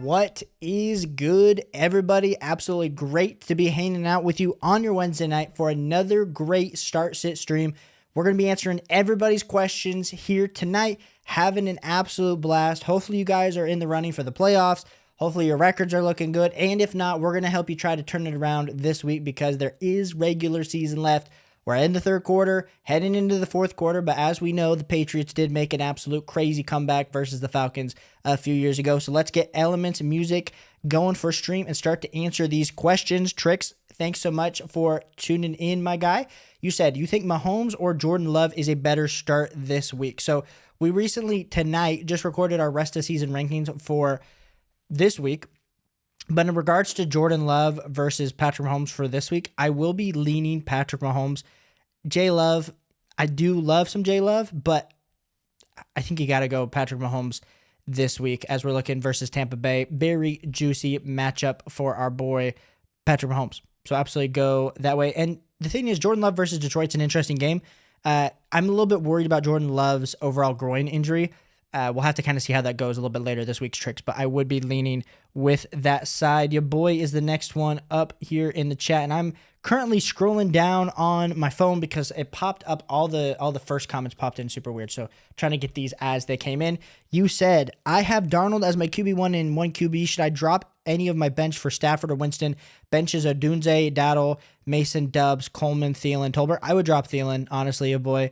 What is good, everybody? Absolutely great to be hanging out with you on your Wednesday night for another great start sit stream. We're going to be answering everybody's questions here tonight, having an absolute blast. Hopefully you guys are in the running for the playoffs. Hopefully your records are looking good. And if not, we're going to help you try to turn it around this week because there is regular season left. We're in the third quarter, heading into the fourth quarter, but as we know, the Patriots did make an absolute crazy comeback versus the Falcons a few years ago. So let's get elements and music going for stream and start to answer these questions. Tricks, thanks so much for tuning in, my guy. You said, you think Mahomes or Jordan Love is a better start this week? So we recently, tonight, just recorded our rest of season rankings for this week. But in regards to Jordan Love versus Patrick Mahomes for this week, I will be leaning Patrick Mahomes. J-Love, I do love some J-Love, but I think you got to go Patrick Mahomes this week as we're looking versus Tampa Bay. Very juicy matchup for our boy Patrick Mahomes. So absolutely go that way. And the thing is, Jordan Love versus Detroit's an interesting game. I'm a little bit worried about Jordan Love's overall groin injury. We'll have to kind of see how that goes a little bit later this week's Tricks, but I would be leaning with that side. Your boy is the next one up here in the chat, and I'm currently scrolling down on my phone because it popped up, all the first comments popped in super weird, so trying to get these as they came in. You said, I have Darnold as my QB1 and 1 QB. Should I drop any of my bench for Stafford or Winston? Benches are Dunze, Daddle, Mason, Dubs, Coleman, Thielen, Tolbert. I would drop Thielen, honestly, your boy.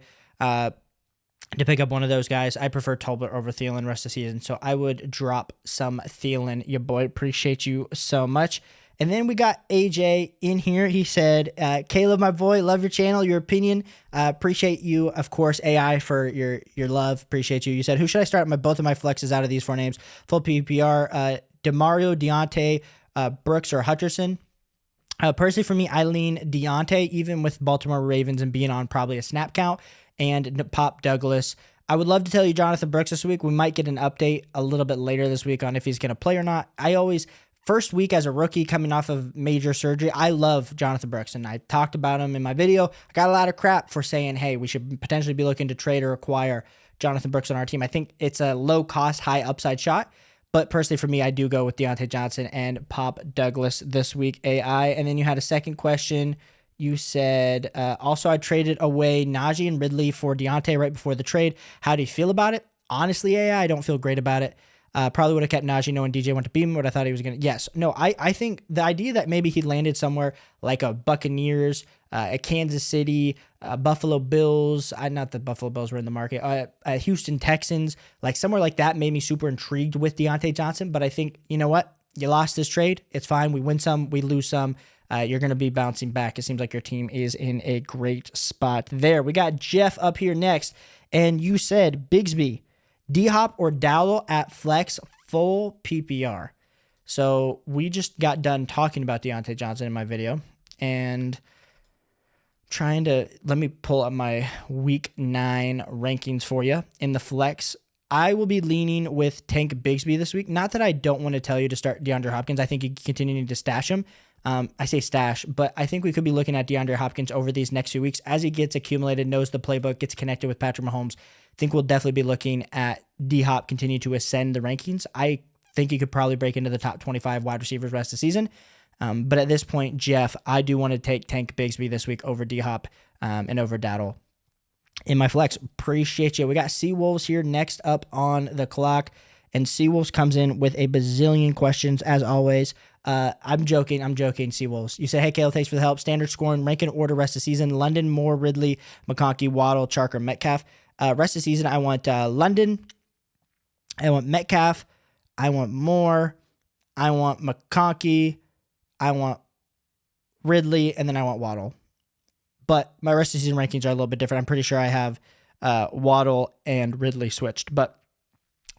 To pick up one of those guys. I prefer Tolbert over Thielen rest of the season, so I would drop some Thielen, your boy. Appreciate you so much. And then we got AJ in here. He said, Caleb, my boy, love your channel, your opinion. Appreciate you, of course, AI, for your love. Appreciate you. You said, who should I start both of my flexes out of these 4 names? Full PPR, DeMario, Deontay, Brooks, or Hutcherson. Personally, for me, I lean Deontay, even with Baltimore Ravens and being on probably a snap count, and Pop Douglas. I would love to tell you Jonathan Brooks this week. We might get an update a little bit later this week on if he's going to play or not. First week as a rookie coming off of major surgery, I love Jonathan Brooks, and I talked about him in my video. I got a lot of crap for saying, hey, we should potentially be looking to trade or acquire Jonathan Brooks on our team. I think it's a low-cost, high-upside shot, but personally for me, I do go with Deontay Johnson and Pop Douglas this week, AI. And then you had a second question. You said, also, I traded away Najee and Ridley for Deontay right before the trade. How do you feel about it? Honestly, AI, I don't feel great about it. Probably would have kept Najee knowing DJ went to beam, but I thought he was going to. Yes. No, I think the idea that maybe he landed somewhere like a Buccaneers, a Kansas City, Buffalo Bills, not the Buffalo Bills were in the market, Houston Texans, like somewhere like that made me super intrigued with Deontay Johnson. But I think, you know what? You lost this trade. It's fine. We win some, we lose some. You're going to be bouncing back. It seems like your team is in a great spot there. We got Jeff up here next, and you said Bigsby, D-Hop, or Dowdle at flex, full PPR. So we just got done talking about Deontay Johnson in my video, and let me pull up my week 9 rankings for you. In the flex, I will be leaning with Tank Bigsby this week. Not that I don't want to tell you to start DeAndre Hopkins. I think you continue to stash him. I say stash, but I think we could be looking at DeAndre Hopkins over these next few weeks as he gets accumulated, knows the playbook, gets connected with Patrick Mahomes. I think we'll definitely be looking at D-Hop continue to ascend the rankings. I think he could probably break into the top 25 wide receivers rest of the season. But at this point, Jeff, I do want to take Tank Bigsby this week over D-Hop and over Dowdle in my flex. Appreciate you. We got Seawolves here next up on the clock, and Seawolves comes in with a bazillion questions as always. I'm joking, Seawolves. You say, hey, Caleb, thanks for the help. Standard scoring, rank in order rest of season: London, Moore, Ridley, McConkey, Waddle, Chark, Metcalf. Rest of season, I want London, I want Metcalf, I want Moore, I want McConkey, I want Ridley, and then I want Waddle. But my rest of season rankings are a little bit different. I'm pretty sure I have Waddle and Ridley switched, but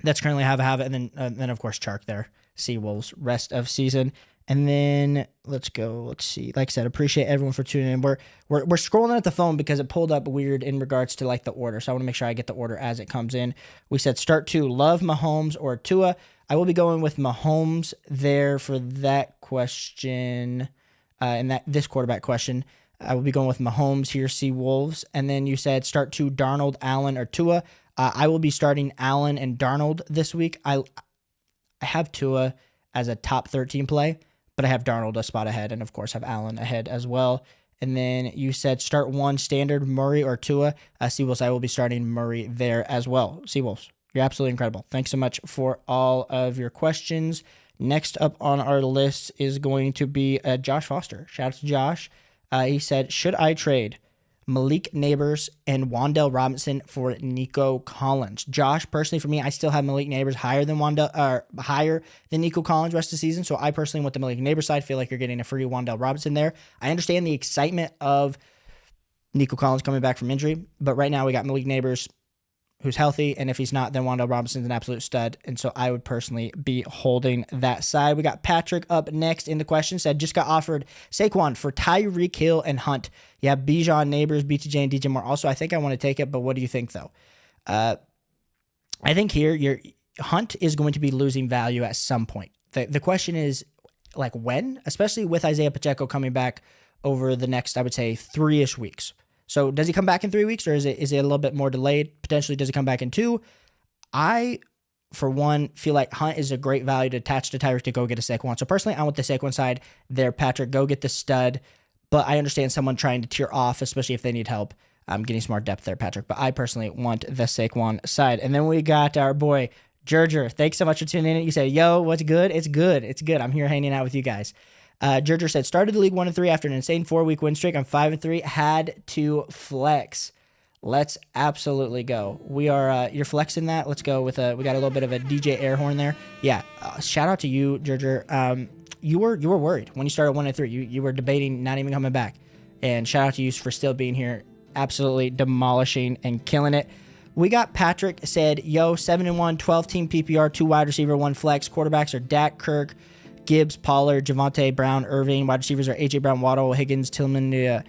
that's currently how I have it. And then of course, Chark there. Seawolves rest of season. And then let's go. Let's see. Like I said, appreciate everyone for tuning in. We're scrolling at the phone because it pulled up weird in regards to like the order. So I want to make sure I get the order as it comes in. We said start 2, Love, Mahomes, or Tua. I will be going with Mahomes there for that question. This quarterback question. I will be going with Mahomes here, Seawolves. And then you said start 2, Darnold, Allen, or Tua. I will be starting Allen and Darnold this week. I have Tua as a top 13 play, but I have Darnold a spot ahead, and of course have Allen ahead as well. And then you said start 1, standard, Murray or Tua. Seawolves, I will be starting Murray there as well. Seawolves, you're absolutely incredible. Thanks so much for all of your questions. Next up on our list is going to be Josh Foster. Shout out to Josh. He said, should I trade Malik Neighbors and Wan'Dale Robinson for Nico Collins? Josh, personally for me, I still have Malik Neighbors higher than Nico Collins rest of the season. So I personally want the Malik Neighbors side. Feel like you're getting a free Wan'Dale Robinson there. I understand the excitement of Nico Collins coming back from injury, but right now we got Malik Neighbors, who's healthy, and if he's not, then Wan'Dale Robinson's an absolute stud, and so I would personally be holding that side. We got Patrick up next in the question, said, just got offered Saquon for Tyreek Hill and Hunt. Yeah, Bijan, Neighbors, BTJ, and DJ Moore. Also, I think I want to take it, but what do you think, though? I think here, your Hunt is going to be losing value at some point. The question is, like, when? Especially with Isaiah Pacheco coming back over the next, I would say, 3-ish weeks. So does he come back in 3 weeks, or is it a little bit more delayed? Potentially, does he come back in 2? I, for one, feel like Hunt is a great value to attach to Tyreek to go get a Saquon. So personally, I want the Saquon side there. Patrick, go get the stud. But I understand someone trying to tier off, especially if they need help. I'm getting some more depth there, Patrick. But I personally want the Saquon side. And then we got our boy, Gerger. Thanks so much for tuning in. You say, yo, what's good? It's good. It's good. I'm here hanging out with you guys. Gerger said, started the league 1-3 after an insane 4-week win streak. I'm 5-3. Had to flex. Let's absolutely go. We are, you're flexing that. Let's go with we got a little bit of a DJ air horn there. Yeah. Shout out to you, Gerger. you were worried when you started 1-3. You were debating not even coming back. And shout out to you for still being here, absolutely demolishing and killing it. We got Patrick said, yo, 7-1, 12-team PPR, 2 wide receiver, 1 flex. Quarterbacks are Dak, Kirk, Gibbs, Pollard, Javonte, Brown, Irving. Wide receivers are A.J. Brown, Waddle, Higgins, Tillman.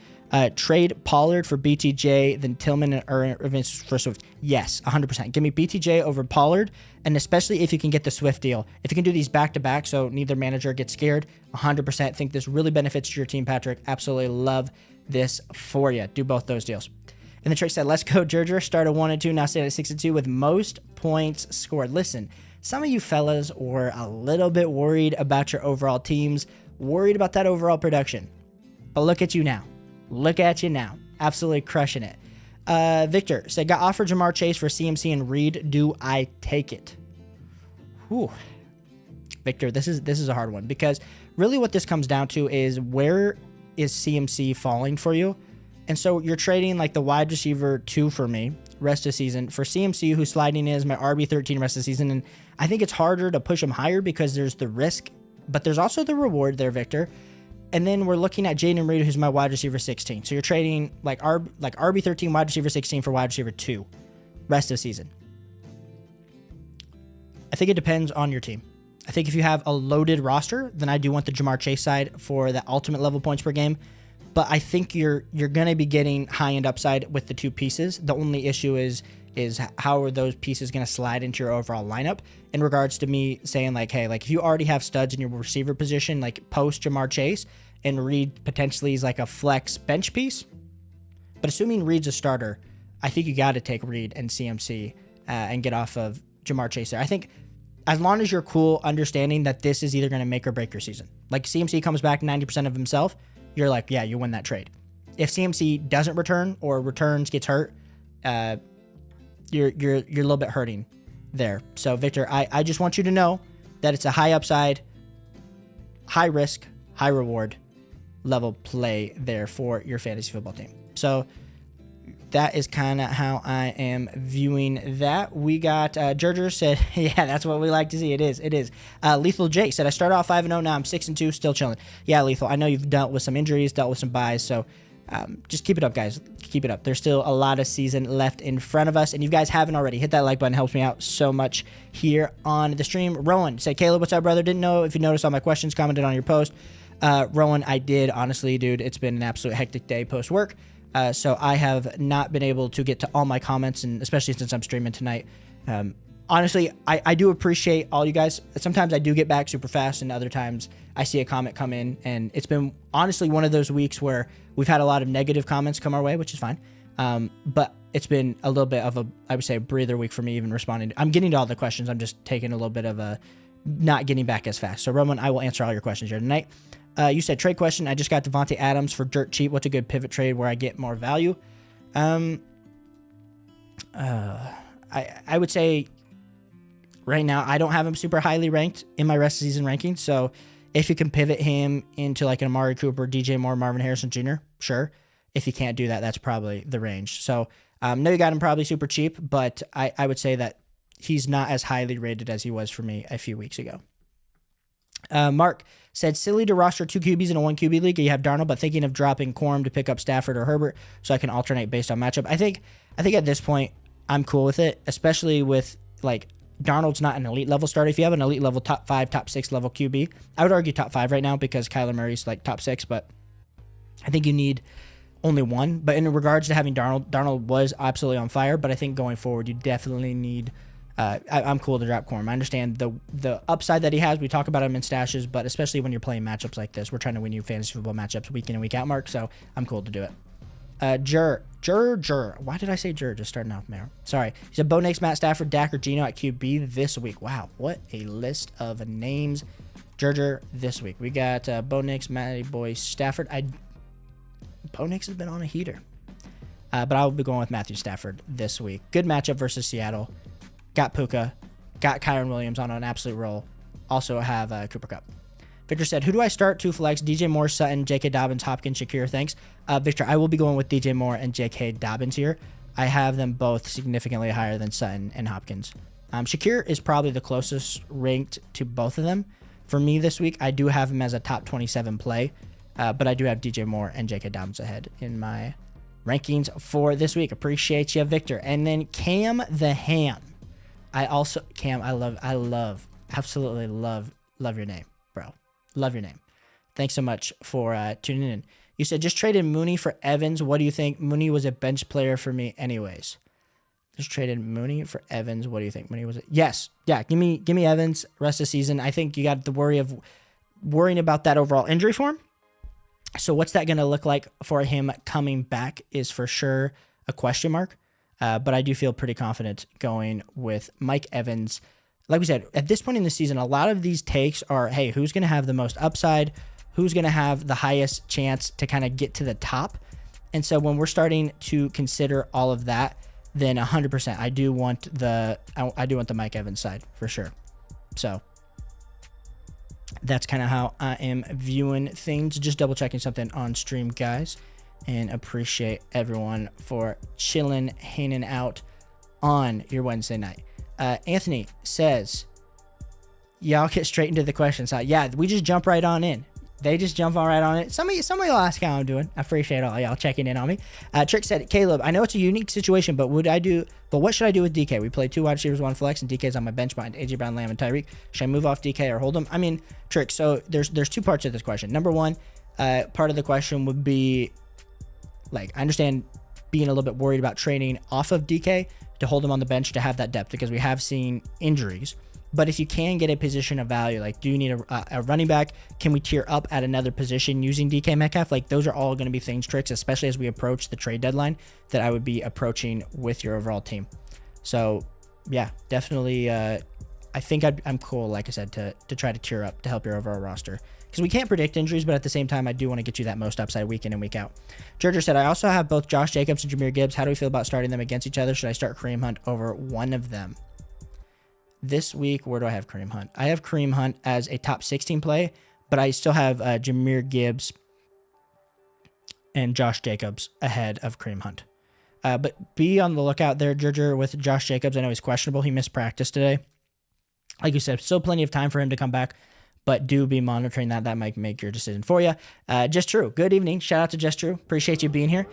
Trade Pollard for BTJ, then Tillman and Irving for Swift. Yes, 100%. Give me BTJ over Pollard, and especially if you can get the Swift deal. If you can do these back-to-back so neither manager gets scared, 100% think this really benefits your team, Patrick. Absolutely love this for you. Do both those deals. And the trick said, let's go, Gerger. Started 1-2, now staying at 6-2 with most points scored. Listen, some of you fellas were a little bit worried about your overall teams, worried about that overall production. But look at you now. Look at you now. Absolutely crushing it. Victor said, got offered Jamar Chase for CMC and Reed. Do I take it? Whew. Victor, this is a hard one because really what this comes down to is where is CMC falling for you? And so you're trading like the wide receiver 2 for me rest of the season for CMC, who's sliding in as my RB13 rest of the season. And I think it's harder to push him higher because there's the risk, but there's also the reward there, Victor. And then we're looking at Jaden Reed, who's my wide receiver 16. So you're trading like RB13 wide receiver 16 for wide receiver 2 rest of the season. I think it depends on your team. I think if you have a loaded roster, then I do want the Jamar Chase side for the ultimate level points per game. But I think you're going to be getting high-end upside with the 2 pieces. The only issue is how are those pieces going to slide into your overall lineup in regards to me saying like, hey, like if you already have studs in your receiver position, like post Jamar Chase and Reed potentially is like a flex bench piece. But assuming Reed's a starter, I think you got to take Reed and CMC and get off of Jamar Chase there. I think as long as you're cool understanding that this is either going to make or break your season. Like CMC comes back 90% of himself, you're like, yeah, you win that trade. If CMC doesn't return or returns, gets hurt, you're a little bit hurting there. So Victor, I just want you to know that it's a high upside, high risk, high reward level play there for your fantasy football team. So that is kind of how I am viewing that. We got Gerger said, yeah, that's what we like to see. It is. Lethal Jake said, I started off 5-0, now I'm 6-2, still chilling. Yeah, Lethal, I know you've dealt with some injuries, dealt with some buys, so just keep it up, guys. Keep it up. There's still a lot of season left in front of us, and if you guys haven't already, hit that like button. It helps me out so much here on the stream. Rowan said, Caleb, what's up, brother? Didn't know if you noticed all my questions, commented on your post. Rowan, I did. Honestly, dude, it's been an absolute hectic day post-work. So I have not been able to get to all my comments, and especially since I'm streaming tonight. Honestly, I do appreciate all you guys. Sometimes I do get back super fast, and other times I see a comment come in, and it's been honestly one of those weeks where we've had a lot of negative comments come our way, which is fine. But it's been a little bit of a, I would say, a breather week for me even responding. I'm getting to all the questions. I'm just taking a little bit of a not getting back as fast. So Roman, I will answer all your questions here tonight. You said trade question. I just got Devontae Adams for dirt cheap. What's a good pivot trade where I get more value? I would say right now I don't have him super highly ranked in my rest of season ranking. So if you can pivot him into like an Amari Cooper, DJ Moore, Marvin Harrison Jr., sure. If you can't do that, that's probably the range. So no, you got him probably super cheap, but I would say that he's not as highly rated as he was for me a few weeks ago. Mark said, silly to roster 2 QBs in a 1 QB league. You have Darnold, but thinking of dropping Corum to pick up Stafford or Herbert so I can alternate based on matchup. I think at this point I'm cool with it, especially with like Darnold's not an elite level starter. If you have an elite level top 5, top 6 level QB, I would argue top 5 right now because Kyler Murray's like top 6, but I think you need only one. But in regards to having Darnold was absolutely on fire, but I think going forward you definitely need I'm cool to drop Corum. I understand the upside that he has. We talk about him in stashes, but especially when you're playing matchups like this, we're trying to win you fantasy football matchups week in and week out, Mark. So I'm cool to do it. Jur. Why did I say Jur? Just starting off, Mayor. Sorry. He said Bo Nix, Matt Stafford, Dak, or Geno at QB this week. Wow, what a list of names. Jur this week. We got Bo Nix, Matty Boy, Stafford. Bo Nix has been on a heater. But I will be going with Matthew Stafford this week. Good matchup versus Seattle. Got Puka, got Kyron Williams on an absolute roll. Also have Cooper Kupp. Victor said, who do I start? 2 flex, DJ Moore, Sutton, J.K. Dobbins, Hopkins, Shakir. Thanks. Victor, I will be going with DJ Moore and J.K. Dobbins here. I have them both significantly higher than Sutton and Hopkins. Shakir is probably the closest ranked to both of them For me this week, I do have him as a top 27 play, but I do have DJ Moore and J.K. Dobbins ahead in my rankings for this week. Appreciate you, Victor. And then Cam the Ham. Cam, absolutely love your name, bro. Love your name. Thanks so much for tuning in. You said just traded Mooney for Evans. What do you think? Mooney was a bench player for me anyways. Just traded Mooney for Evans. What do you think? Mooney was it? Yes. Yeah, give me Evans rest of the season. I think you got the worrying about that overall injury form. So what's that going to look like for him coming back is for sure a question mark. But I do feel pretty confident going with Mike Evans. Like we said, at this point in the season, a lot of these takes are, hey, who's going to have the most upside? Who's going to have the highest chance to kind of get to the top? And so when we're starting to consider all of that, then 100%, I do want the Mike Evans side for sure. So that's kind of how I am viewing things. Just double checking something on stream, guys, and appreciate everyone for chilling, hanging out on your Wednesday night. Anthony says, y'all get straight into the questions. Yeah, we just jump right on in. They just jump all right on it. Somebody will ask how I'm doing. I appreciate all y'all checking in on me. Trick said, Caleb, I know it's a unique situation, but what should I do with DK? We played 2 wide receivers, 1 flex, and DK's on my bench behind AJ Brown, Lamb, and Tyreek. Should I move off DK or hold him? I mean, Trick, so there's 2 parts of this question. Number 1, part of the question would be, like, I understand being a little bit worried about trading off of DK to hold him on the bench to have that depth because we have seen injuries. But if you can get a position of value, like, do you need a running back? Can we tier up at another position using DK Metcalf? Like, those are all going to be things, Tricks, especially as we approach the trade deadline, that I would be approaching with your overall team. So, yeah, definitely. I think I'm cool, like I said, to try to tier up to help your overall roster. Because we can't predict injuries, but at the same time, I do want to get you that most upside week in and week out. Georgia said, I also have both Josh Jacobs and Jahmyr Gibbs. How do we feel about starting them against each other? Should I start Kareem Hunt over one of them? This week, where do I have Kareem Hunt? I have Kareem Hunt as a top 16 play, but I still have Jahmyr Gibbs and Josh Jacobs ahead of Kareem Hunt. But be on the lookout there, Georgia, with Josh Jacobs. I know he's questionable. He missed practice today. Like you said, still plenty of time for him to come back, but do be monitoring that. That might make your decision for you. Just True. Good evening. Shout out to Just True. Appreciate you being here.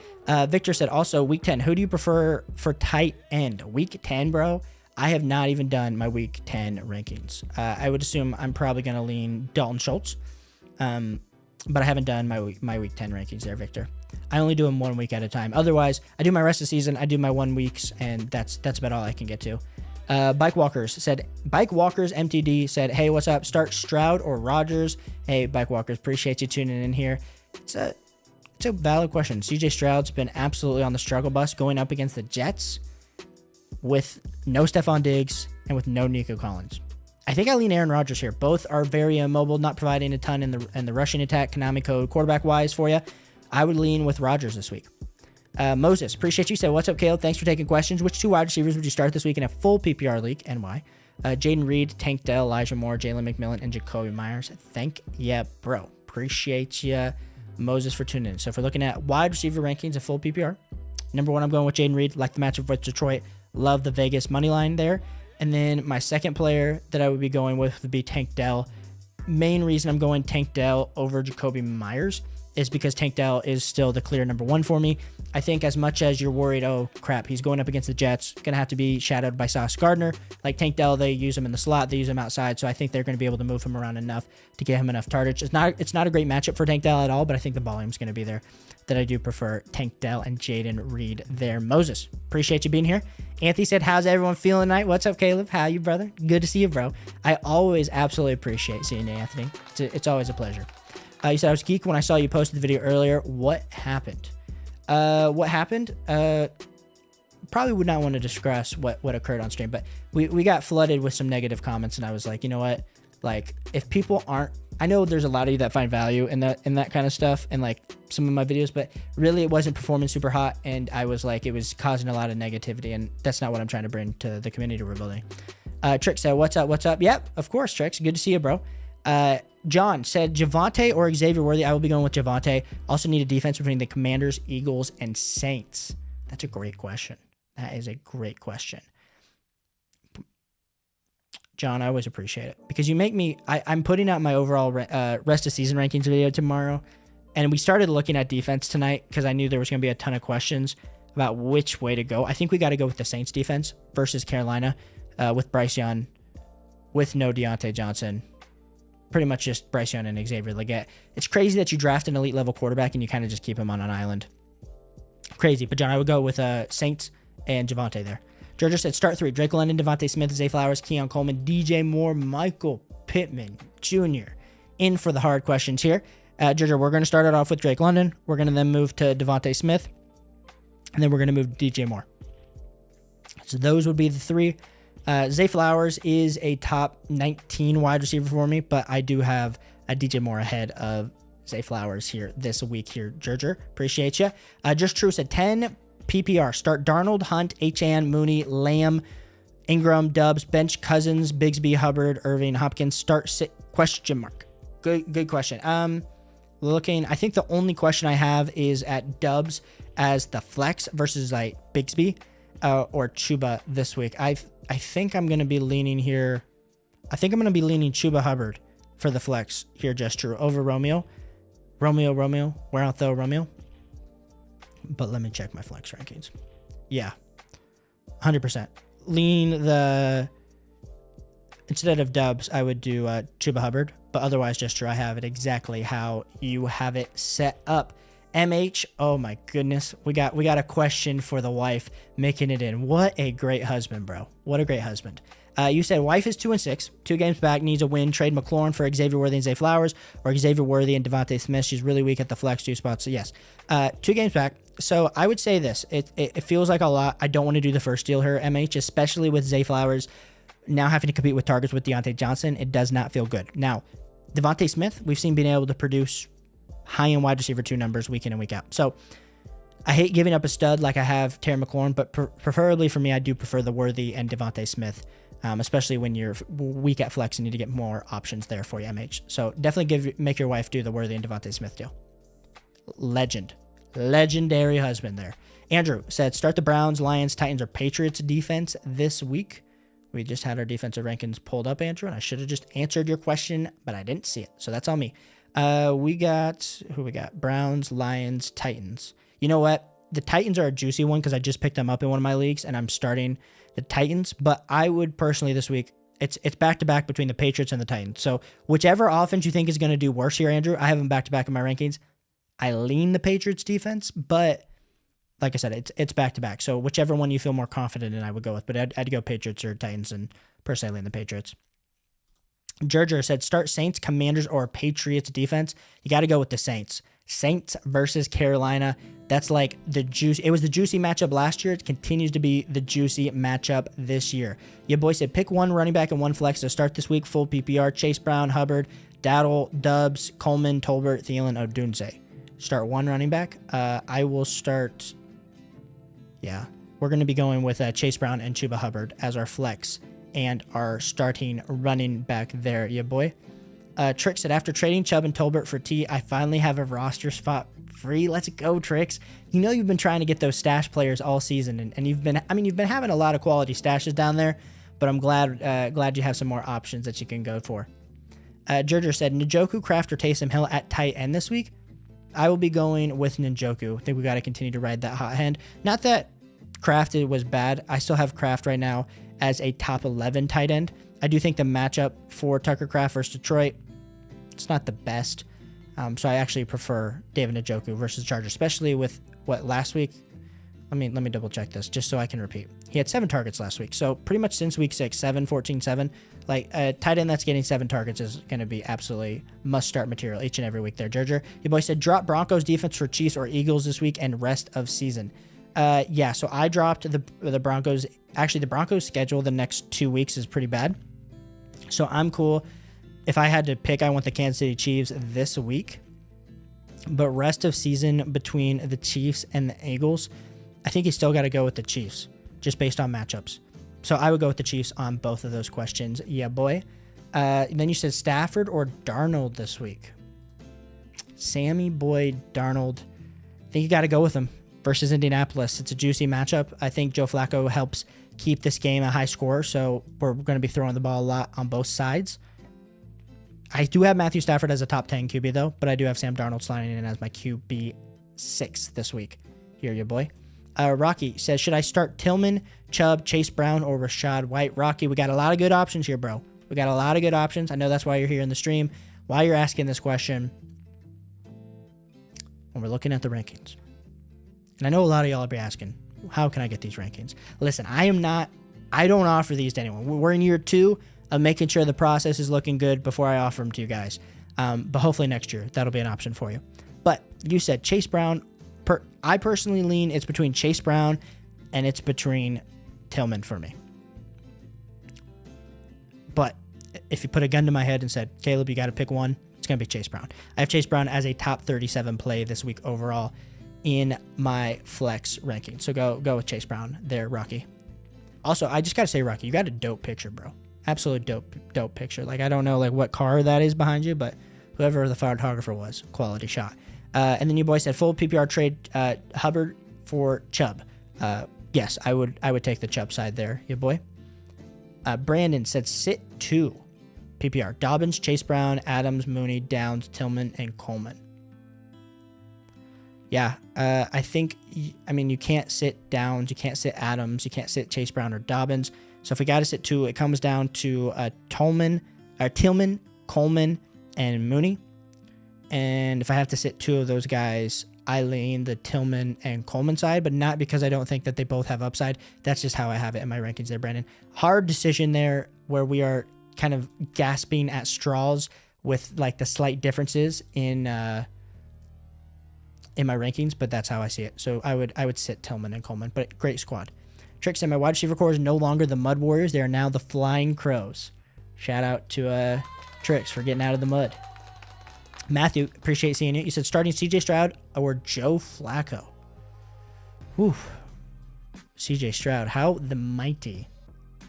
Victor said also, week 10, who do you prefer for tight end? Week 10, bro? I have not even done my week 10 rankings. I would assume I'm probably going to lean Dalton Schultz, but I haven't done my week 10 rankings there, Victor. I only do them 1 week at a time. Otherwise, I do my rest of the season. I do my 1 weeks, and that's about all I can get to. Bike Walkers MTD said, hey, what's up? Start Stroud or Rodgers? Hey, Bike Walkers, appreciate you tuning in here. It's a valid question. CJ Stroud's been absolutely on the struggle bus going up against the Jets with no Stephon Diggs and with no Nico Collins. I think I lean Aaron Rodgers here. Both are very immobile, not providing a ton in the rushing attack, Konami code, quarterback-wise for you. I would lean with Rodgers this week. Moses, appreciate you. Said, what's up, Caleb? Thanks for taking questions. Which 2 wide receivers would you start this week in a full PPR league and why? Jaden Reed, Tank Dell, Elijah Moore, Jalen McMillan, and Jacoby Myers. Thank you, bro. Appreciate you, Moses, for tuning in. So if we're looking at wide receiver rankings of full PPR, number 1, I'm going with Jaden Reed. Like the matchup with Detroit. Love the Vegas money line there. And then my second player that I would be going with would be Tank Dell. Main reason I'm going Tank Dell over Jacoby Myers is because Tank Dell is still the clear number 1 for me. I think as much as you're worried, oh crap, he's going up against the Jets, going to have to be shadowed by Sauce Gardner. Like Tank Dell, they use him in the slot, they use him outside, so I think they're going to be able to move him around enough to get him enough targets. It's not a great matchup for Tank Dell at all, but I think the volume's going to be there. That I do prefer Tank Dell and Jaden Reed there. Moses, appreciate you being here. Anthony said, how's everyone feeling tonight? What's up, Caleb? How you, brother? Good to see you, bro. I always absolutely appreciate seeing you, Anthony. It's always a pleasure. You said I was geek when I saw you posted the video earlier. What happened? What happened? Probably would not want to discuss what occurred on stream, but we got flooded with some negative comments, and I was like, you know what? Like, if people aren't, I know there's a lot of you that find value in that kind of stuff and like some of my videos, but really it wasn't performing super hot, and I was like, it was causing a lot of negativity, and that's not what I'm trying to bring to the community we're building. Trix said, what's up? Yep, of course, Trix. Good to see you, bro. John said, Javonte or Xavier Worthy? I will be going with Javonte. Also need a defense between the Commanders, Eagles, and Saints. That's a great question. That is a great question. John, I always appreciate it because you make me. I'm putting out my overall rest of season rankings video tomorrow, and we started looking at defense tonight because I knew there was going to be a ton of questions about which way to go. I think we got to go with the Saints defense versus Carolina with Bryce Young, with no Deontay Johnson. Pretty much just Bryce Young and Xavier Legette. It's crazy that you draft an elite level quarterback and you kind of just keep him on an island. Crazy. But John, I would go with Saints and Javonte there. Georgia said start 3. Drake London, Devontae Smith, Zay Flowers, Keon Coleman, DJ Moore, Michael Pittman Jr. in for the hard questions here. Georgia, we're going to start it off with Drake London. We're going to then move to Devontae Smith. And then we're going to move to DJ Moore. So those would be the 3. Zay Flowers is a top 19 wide receiver for me, but I do have a DJ Moore ahead of Zay Flowers here this week here, Georgia. Appreciate you. Just True said 10 PPR. Start Darnold, Hunt, HN, Mooney, Lamb, Ingram, Dubs, bench Cousins, Bigsby, Hubbard, Irving, Hopkins. Start sit question mark. Good question. Looking, I think the only question I have is at Dubs as the flex versus like Bigsby or Chuba this week. I think I'm going to be leaning here. I think I'm going to be leaning Chuba Hubbard for the flex here, Just True, over Romeo. Romeo. Where out though, Romeo? But let me check my flex rankings. Yeah, 100%. Lean the... Instead of Dubs, I would do Chuba Hubbard. But otherwise, Just True, I have it exactly how you have it set up. MH, oh my goodness. We got a question for the wife making it in. What a great husband, bro. What a great husband. You said wife is 2-6, 2 games back, needs a win. Trade McLaurin for Xavier Worthy and Zay Flowers, or Xavier Worthy and Devontae Smith. She's really weak at the flex 2 spots. So yes, 2 games back. So I would say this. It feels like a lot. I don't want to do the first deal here, MH, especially with Zay Flowers now having to compete with targets with Deontay Johnson. It does not feel good. Now, Devontae Smith, we've seen being able to produce high-end wide receiver 2 numbers week in and week out. So I hate giving up a stud like I have Terry McLaurin, but preferably for me, I do prefer the Worthy and Devontae Smith, especially when you're weak at flex and need to get more options there for you, MH. So definitely make your wife do the Worthy and Devontae Smith deal. Legendary husband there. Andrew said start the Browns, Lions, Titans, or Patriots defense this week. We just had our defensive rankings pulled up, Andrew, and I should have just answered your question, but I didn't see it. So that's on me. We got Browns, Lions, Titans. You know what? The Titans are a juicy one because I just picked them up in one of my leagues and I'm starting the Titans, but I would personally this week, it's back-to-back between the Patriots and the Titans. So whichever offense you think is going to do worse here, Andrew, I have them back-to-back in my rankings. I lean the Patriots defense, but like I said, it's back-to-back. So whichever one you feel more confident in, I would go with, but I'd go Patriots or Titans, and personally lean the Patriots. Gerger said start Saints, Commanders, or Patriots defense. You got to go with the Saints. Saints versus Carolina. That's like the juice. It was the juicy matchup last year. It continues to be the juicy matchup this year. Your boy said pick 1 running back and 1 flex to start this week. Full PPR. Chase Brown, Hubbard, Dowdle, Dubs, Coleman, Tolbert, Thielen, Odunze. Start 1 running back. I will start. Yeah, we're going to be going with Chase Brown and Chuba Hubbard as our flex and our starting running back there, yeah, boy. Trick said, after trading Chubb and Tolbert for T, I finally have a roster spot free. Let's go, Tricks. You know you've been trying to get those stash players all season, and you've been having a lot of quality stashes down there, but I'm glad you have some more options that you can go for. Gerger said, Njoku, Kraft, or Taysom Hill at tight end this week. I will be going with Njoku. I think we got to continue to ride that hot hand. Not that Kraft was bad. I still have Kraft right now as a top 11 tight end. I do think the matchup for Tucker Kraft versus Detroit, it's not the best. So I actually prefer David Njoku versus Chargers, especially with what last week. Let me double check this just so I can repeat. He had 7 targets last week. So pretty much since week 6, 7, 14, 7. Like a tight end that's getting 7 targets is going to be absolutely must start material each and every week there. Gerger, your boy said drop Broncos defense for Chiefs or Eagles this week and rest of season. Yeah, so I dropped the Broncos. Actually, the Broncos schedule the next 2 weeks is pretty bad. So I'm cool. If I had to pick, I want the Kansas City Chiefs this week. But rest of season between the Chiefs and the Eagles, I think you still got to go with the Chiefs just based on matchups. So I would go with the Chiefs on both of those questions. Yeah, boy. Then you said Stafford or Darnold this week. Sammy Boy Darnold. I think you got to go with him versus Indianapolis. It's a juicy matchup. I think Joe Flacco helps keep this game a high score, so we're going to be throwing the ball a lot on both sides. I do have Matthew Stafford as a top 10 QB, though, but I do have Sam Darnold sliding in as my QB 6 this week. Here, your boy. Rocky says, should I start Tillman, Chubb, Chase Brown, or Rashad White? Rocky, we got a lot of good options here, bro. We got a lot of good options. I know that's why you're here in the stream, why you're asking this question. When we're looking at the rankings. And I know a lot of y'all will be asking, how can I get these rankings? Listen, I don't offer these to anyone. We're in year 2 of making sure the process is looking good before I offer them to you guys. But hopefully next year, that'll be an option for you. But you said Chase Brown. I personally lean it's between Chase Brown and it's between Tillman for me. But if you put a gun to my head and said, Caleb, you got to pick one, it's going to be Chase Brown. I have Chase Brown as a top 37 play this week overall in my flex ranking. So go with Chase Brown there, Rocky. Also, I just got to say, Rocky, you got a dope picture, bro. Absolute dope picture. Like, I don't know like what car that is behind you, but whoever the photographer was, quality shot. And then you boy said full PPR trade Hubbard for Chubb. Yes, I would take the Chubb side there, your boy. Brandon said sit 2 PPR. Dobbins, Chase Brown, Adams, Mooney, Downs, Tillman, and Coleman. Yeah, I think, I mean, you can't sit Downs, you can't sit Adams, you can't sit Chase Brown or Dobbins. So if we got to sit 2, it comes down to Tillman, Coleman, and Mooney. And if I have to sit 2 of those guys, I lean the Tillman and Coleman side, but not because I don't think that they both have upside. That's just how I have it in my rankings there, Brandon. Hard decision there where we are kind of gasping at straws with like the slight differences in my rankings, but that's how I see it. So I would sit Tillman and Coleman, but great squad. Trick said my wide receiver core is no longer the Mud Warriors. They are now the Flying Crows. Shout out to Tricks for getting out of the mud. Matthew, appreciate seeing you. You said starting CJ Stroud or Joe Flacco. Whew. CJ Stroud, how the mighty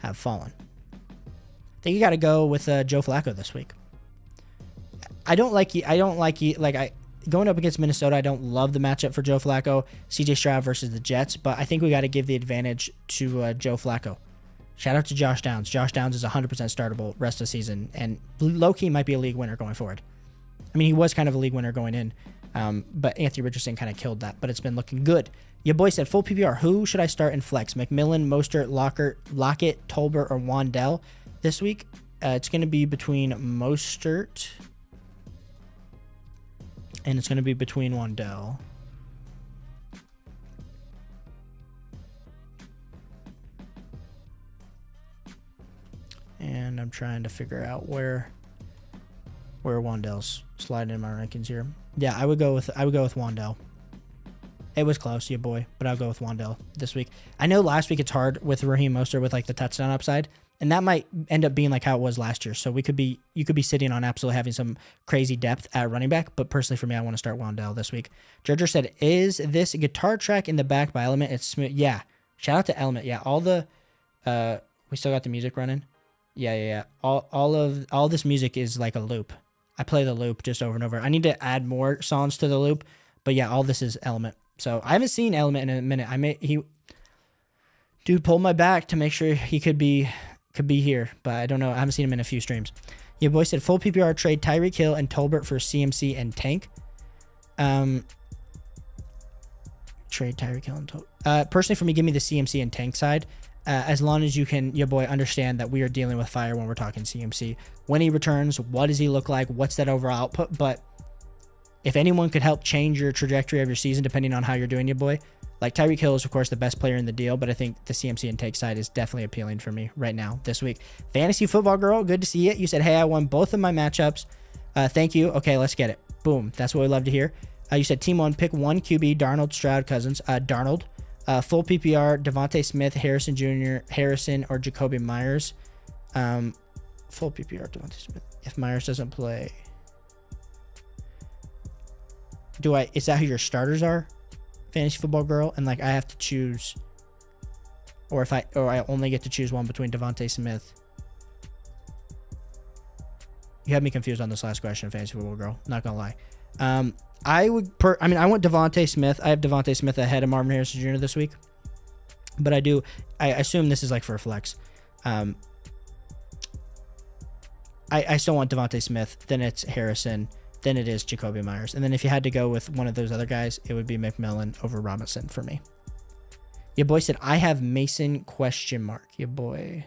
have fallen. I think you got to go with Joe Flacco this week. Going up against Minnesota, I don't love the matchup for Joe Flacco. CJ Stroud versus the Jets, but I think we got to give the advantage to Joe Flacco. Shout out to Josh Downs. Josh Downs is 100% startable rest of the season, and low-key might be a league winner going forward. I mean, he was kind of a league winner going in, but Anthony Richardson kind of killed that, but it's been looking good. Your boy said, full PPR, who should I start in flex? McMillan, Mostert, Lockett, Tolbert, or Wandell this week? It's going to be between Mostert, and it's going to be between Wandell. And I'm trying to figure out where Wandell's sliding in my rankings here. Yeah, I would go with Wandell. It was close, yeah, boy, but I'll go with Wandell this week. I know last week it's hard with Raheem Mostert with like the touchdown upside, and that might end up being like how it was last year. So you could be sitting on absolutely having some crazy depth at running back, but personally for me, I want to start Wandell this week. Georgia said, "Is this guitar track in the back by Element? It's smooth." Yeah, shout out to Element. Yeah, all the we still got the music running. Yeah. All this music is like a loop. I play the loop just over and over. I need to add more songs to the loop, but yeah, all this is Element. So I haven't seen Element in a minute. Dude pulled my back to make sure he could be here, but I don't know. I haven't seen him in a few streams. Your boy said full PPR trade Tyreek Hill and Tolbert for CMC and Tank. Trade Tyreek Hill and Tolbert. Personally, for me, give me the CMC and Tank side. As long as you can, your boy, understand that we are dealing with fire when we're talking CMC. When he returns, what does he look like? What's that overall output? But if anyone could help change your trajectory of your season, depending on how you're doing, your boy, like Tyreek Hill is, of course, the best player in the deal, but I think the CMC and Take side is definitely appealing for me right now this week. Fantasy Football Girl, good to see it. You said, hey, I won both of my matchups. Thank you. Okay, let's get it. Boom. That's what we love to hear. You said, Team 1, pick 1 QB, Darnold, Stroud, Cousins. Darnold. Full PPR, Devontae Smith, Harrison Jr., Harrison, or Jacoby Myers. Full PPR, Devontae Smith. If Myers doesn't play, is that who your starters are? Fantasy Football Girl, and like I have to choose, or I only get to choose one between Devontae Smith. You had me confused on this last question, Fantasy Football Girl. Not gonna lie. I want Devontae Smith. I have Devontae Smith ahead of Marvin Harrison Jr. this week. But I assume this is like for a flex. I still want Devontae Smith. Then it's Harrison. Then it is Jacoby Myers. And then if you had to go with one of those other guys, it would be McMillan over Robinson for me. Your boy said, I have Mason ? Your boy.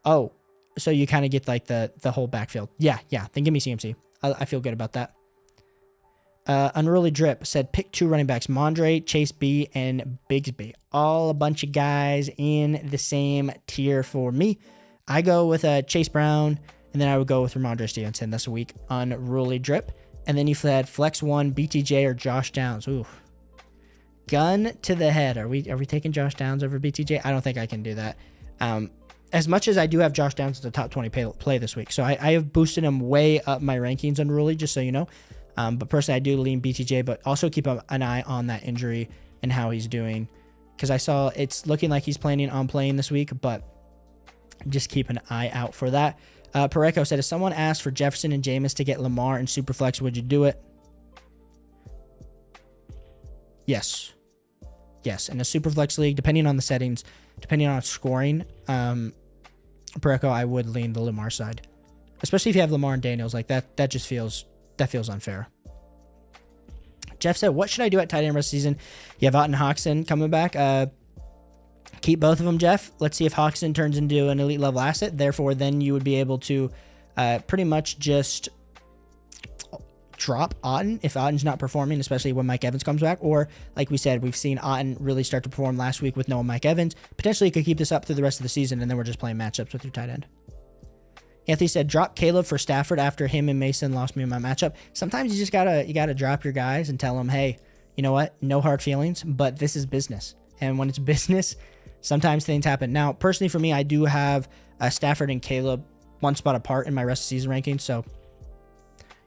Oh, so you kind of get like the whole backfield. Yeah. Then give me CMC. I feel good about that. Unruly Drip said, pick 2 running backs, Mondre, Chase B, and Bigsby. All a bunch of guys in the same tier for me. I go with Chase Brown, and then I would go with Ramondre Stevenson this week. Unruly Drip. And then you had Flex 1, BTJ, or Josh Downs. Ooh. Gun to the head. Are we taking Josh Downs over BTJ? I don't think I can do that. As much as I do have Josh Downs as a top 20 play this week. So I have boosted him way up my rankings Unruly, just so you know. But personally, I do lean BTJ, but also keep an eye on that injury and how he's doing. Because I saw it's looking like he's planning on playing this week, but just keep an eye out for that. Pareco said, if someone asked for Jefferson and Jameis to get Lamar in Superflex, would you do it? Yes. In a Superflex league, depending on the settings, depending on scoring, Pareco, I would lean the Lamar side. Especially if you have Lamar and Daniels, like that just feels unfair. Jeff said, what should I do at tight end rest of the season? You have Otten Hoxton coming back. Keep both of them, Jeff. Let's see if Hoxton turns into an elite level asset. Therefore, then you would be able to pretty much just drop Otten if Otten's not performing, especially when Mike Evans comes back. Or, like we said, we've seen Otten really start to perform last week with no Mike Evans. Potentially, you could keep this up through the rest of the season, and then we're just playing matchups with your tight end. Anthony said, drop Caleb for Stafford after him and Mason lost me in my matchup. Sometimes you just gotta drop your guys and tell them, hey, you know what? No hard feelings, but this is business. And when it's business, sometimes things happen. Now, personally for me, I do have Stafford and Caleb one spot apart in my rest of season rankings. So,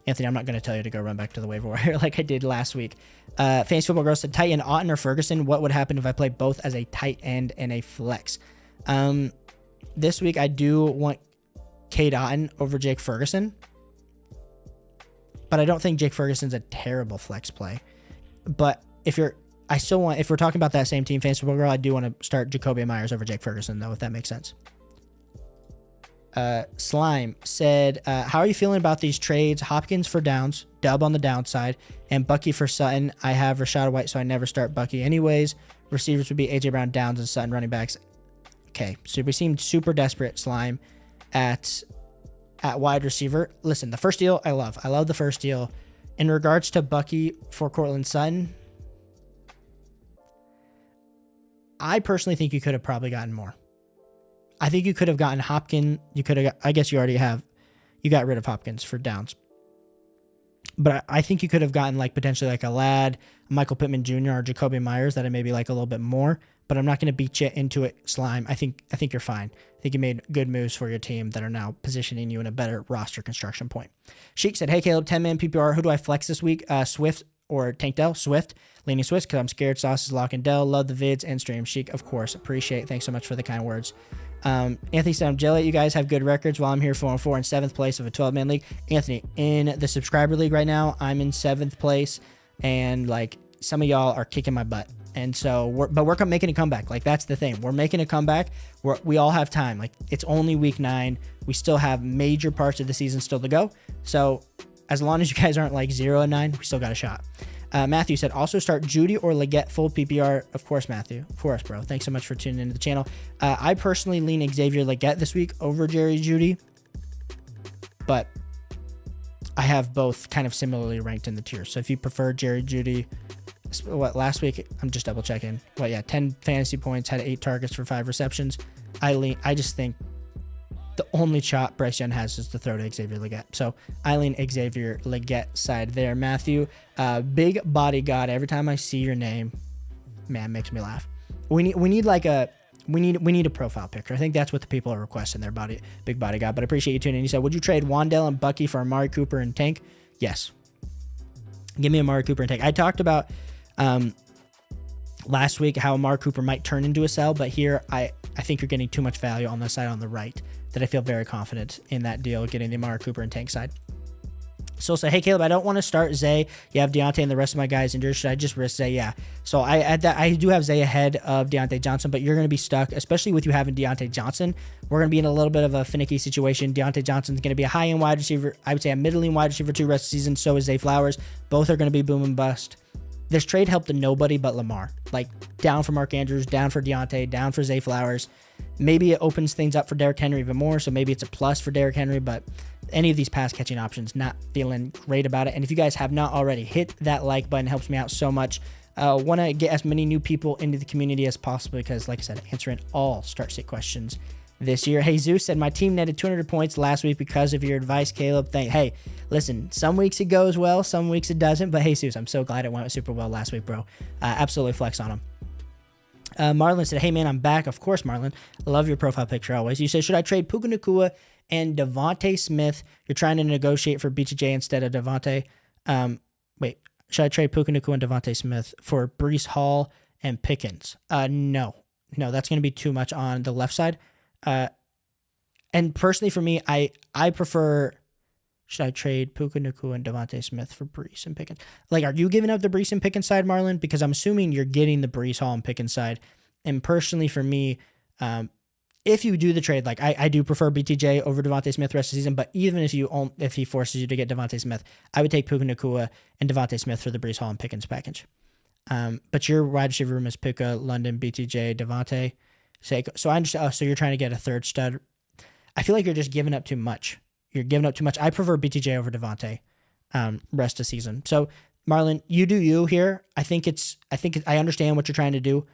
Anthony, I'm not going to tell you to go run back to the waiver wire like I did last week. Fantasy Football Girl said, tight end Otten or Ferguson? What would happen if I played both as a tight end and a flex? This week, I do want Cade Otten over Jake Ferguson. But I don't think Jake Ferguson's a terrible flex play. But if we're talking about that same team, Fantasy Football Girl, I do want to start Jacoby Myers over Jake Ferguson, though, if that makes sense. Slime said, how are you feeling about these trades? Hopkins for Downs, dub on the downside, and Bucky for Sutton. I have Rashad White, so I never start Bucky anyways. Receivers would be AJ Brown, Downs, and Sutton. Running backs. Okay, so we seemed super desperate, Slime, at wide receiver. Listen, the first deal I love. I love the first deal. In regards to Bucky for Cortland Sutton, I personally think you could have probably gotten more. I think you could have gotten Hopkins. I guess you got rid of Hopkins for Downs. But I think you could have gotten like potentially like a Ladd, Michael Pittman Jr. or Jacoby Myers that I maybe like a little bit more. But I'm not going to beat you into it, Slime. I think you're fine. I think you made good moves for your team that are now positioning you in a better roster construction point. Sheik said, hey, Caleb, 10-man PPR. Who do I flex this week? Swift or Tank Dell? Swift. Leaning Swift because I'm scared Sauce is locking Dell. Love the vids and stream. Sheik, of course. Appreciate it. Thanks so much for the kind words. Anthony said, I'm jelly. You guys have good records while I'm here 4-4 in 7th place of a 12-man league. Anthony, in the subscriber league right now, I'm in 7th place. And like some of y'all are kicking my butt. And so, we're making a comeback. Like, that's the thing. We're making a comeback. We all have time. Like, it's only week 9. We still have major parts of the season still to go. So, as long as you guys aren't like 0-9, we still got a shot. Matthew said, also start Judy or Leggett full PPR. Of course, Matthew. Of course, bro. Thanks so much for tuning into the channel. I personally lean Xavier Leggett this week over Jerry Judy. But I have both kind of similarly ranked in the tier. So, if you prefer Jerry Judy... last week, I'm just double checking. 10 fantasy points, had 8 targets for 5 receptions. I just think the only shot Bryce Young has is to throw to Xavier Leggett. So I lean Xavier Leggett side there. Matthew, big body god. Every time I see your name, man, makes me laugh. We need a profile picture. I think that's what the people are requesting. Their big body god. But I appreciate you tuning in. You said, would you trade Wandell and Bucky for Amari Cooper and Tank? Yes. Give me Amari Cooper and Tank. I talked about last week how Amari Cooper might turn into a sell, but here I think you're getting too much value on the side on the right that I feel very confident in that deal, getting the Amari Cooper and Tank side. So say, hey, Caleb, I don't want to start Zay. You have Deontay and the rest of my guys injured. Should I just risk Zay? Yeah. So I do have Zay ahead of Deontay Johnson, but you're going to be stuck, especially with you having Deontay Johnson. We're going to be in a little bit of a finicky situation. Deontay Johnson's going to be a high-end wide receiver. I would say a middling wide receiver 2 rest of the season. So is Zay Flowers. Both are going to be boom and bust. This trade helped to nobody but Lamar. Like, down for Mark Andrews, down for Deontay, down for Zay Flowers. Maybe it opens things up for Derrick Henry even more, so maybe it's a plus for Derrick Henry, but any of these pass-catching options, not feeling great about it. And if you guys have not already, hit that like button. It helps me out so much. Want to get as many new people into the community as possible because, like I said, answering all start-sit questions this year. Hey, Zeus said, my team netted 200 points last week because of your advice, Caleb. Hey, listen, some weeks it goes well, some weeks it doesn't, but hey, Zeus, I'm so glad it went super well last week, bro. Absolutely flex on him. Marlon said, hey, man, I'm back. Of course, Marlon. I love your profile picture always. You said, should I trade Puka Nacua and Devontae Smith? You're trying to negotiate for BTJ instead of Devontae. Wait, should I trade Puka Nacua and Devontae Smith for Breece Hall and Pickens? No, that's going to be too much on the left side. And personally for me, I prefer, should I trade Puka Nacua and Devontae Smith for Breece and Pickens? Like, are you giving up the Breece and Pickens side, Marlon? Because I'm assuming you're getting the Breece Hall and Pickens side. And personally for me, if you do the trade, like I do prefer BTJ over Devontae Smith rest of the season, but even if he forces you to get Devontae Smith, I would take Puka Nacua and Devontae Smith for the Breece Hall and Pickens package. But your wide receiver room is Puka, London, BTJ, Devontae. So I understand. So you're trying to get a third stud. I feel like you're just giving up too much. You're giving up too much. I prefer BTJ over Devontae rest of season. So Marlon, you do you here. I understand what you're trying to do.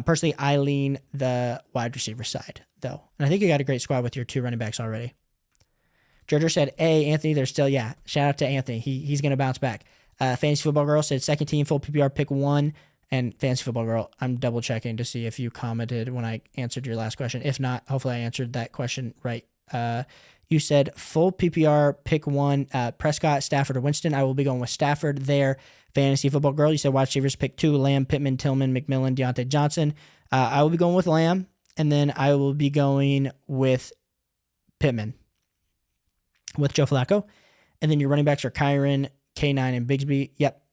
Personally, I lean the wide receiver side though, and I think you got a great squad with your 2 running backs already. Georgia said, "Hey Anthony, there's still Shout out to Anthony. He's gonna bounce back." Fantasy Football Girl said, "Second team full PPR pick 1." And Fantasy Football Girl, I'm double checking to see if you commented when I answered your last question. If not, hopefully I answered that question right. You said full PPR, pick 1, Prescott, Stafford, or Winston. I will be going with Stafford there. Fantasy Football Girl, you said wide receivers, pick 2, Lamb, Pittman, Tillman, McMillan, Deontay Johnson. I will be going with Lamb, and then I will be going with Pittman with Joe Flacco. And then your running backs are Kyron, K9, and Bigsby. Yep.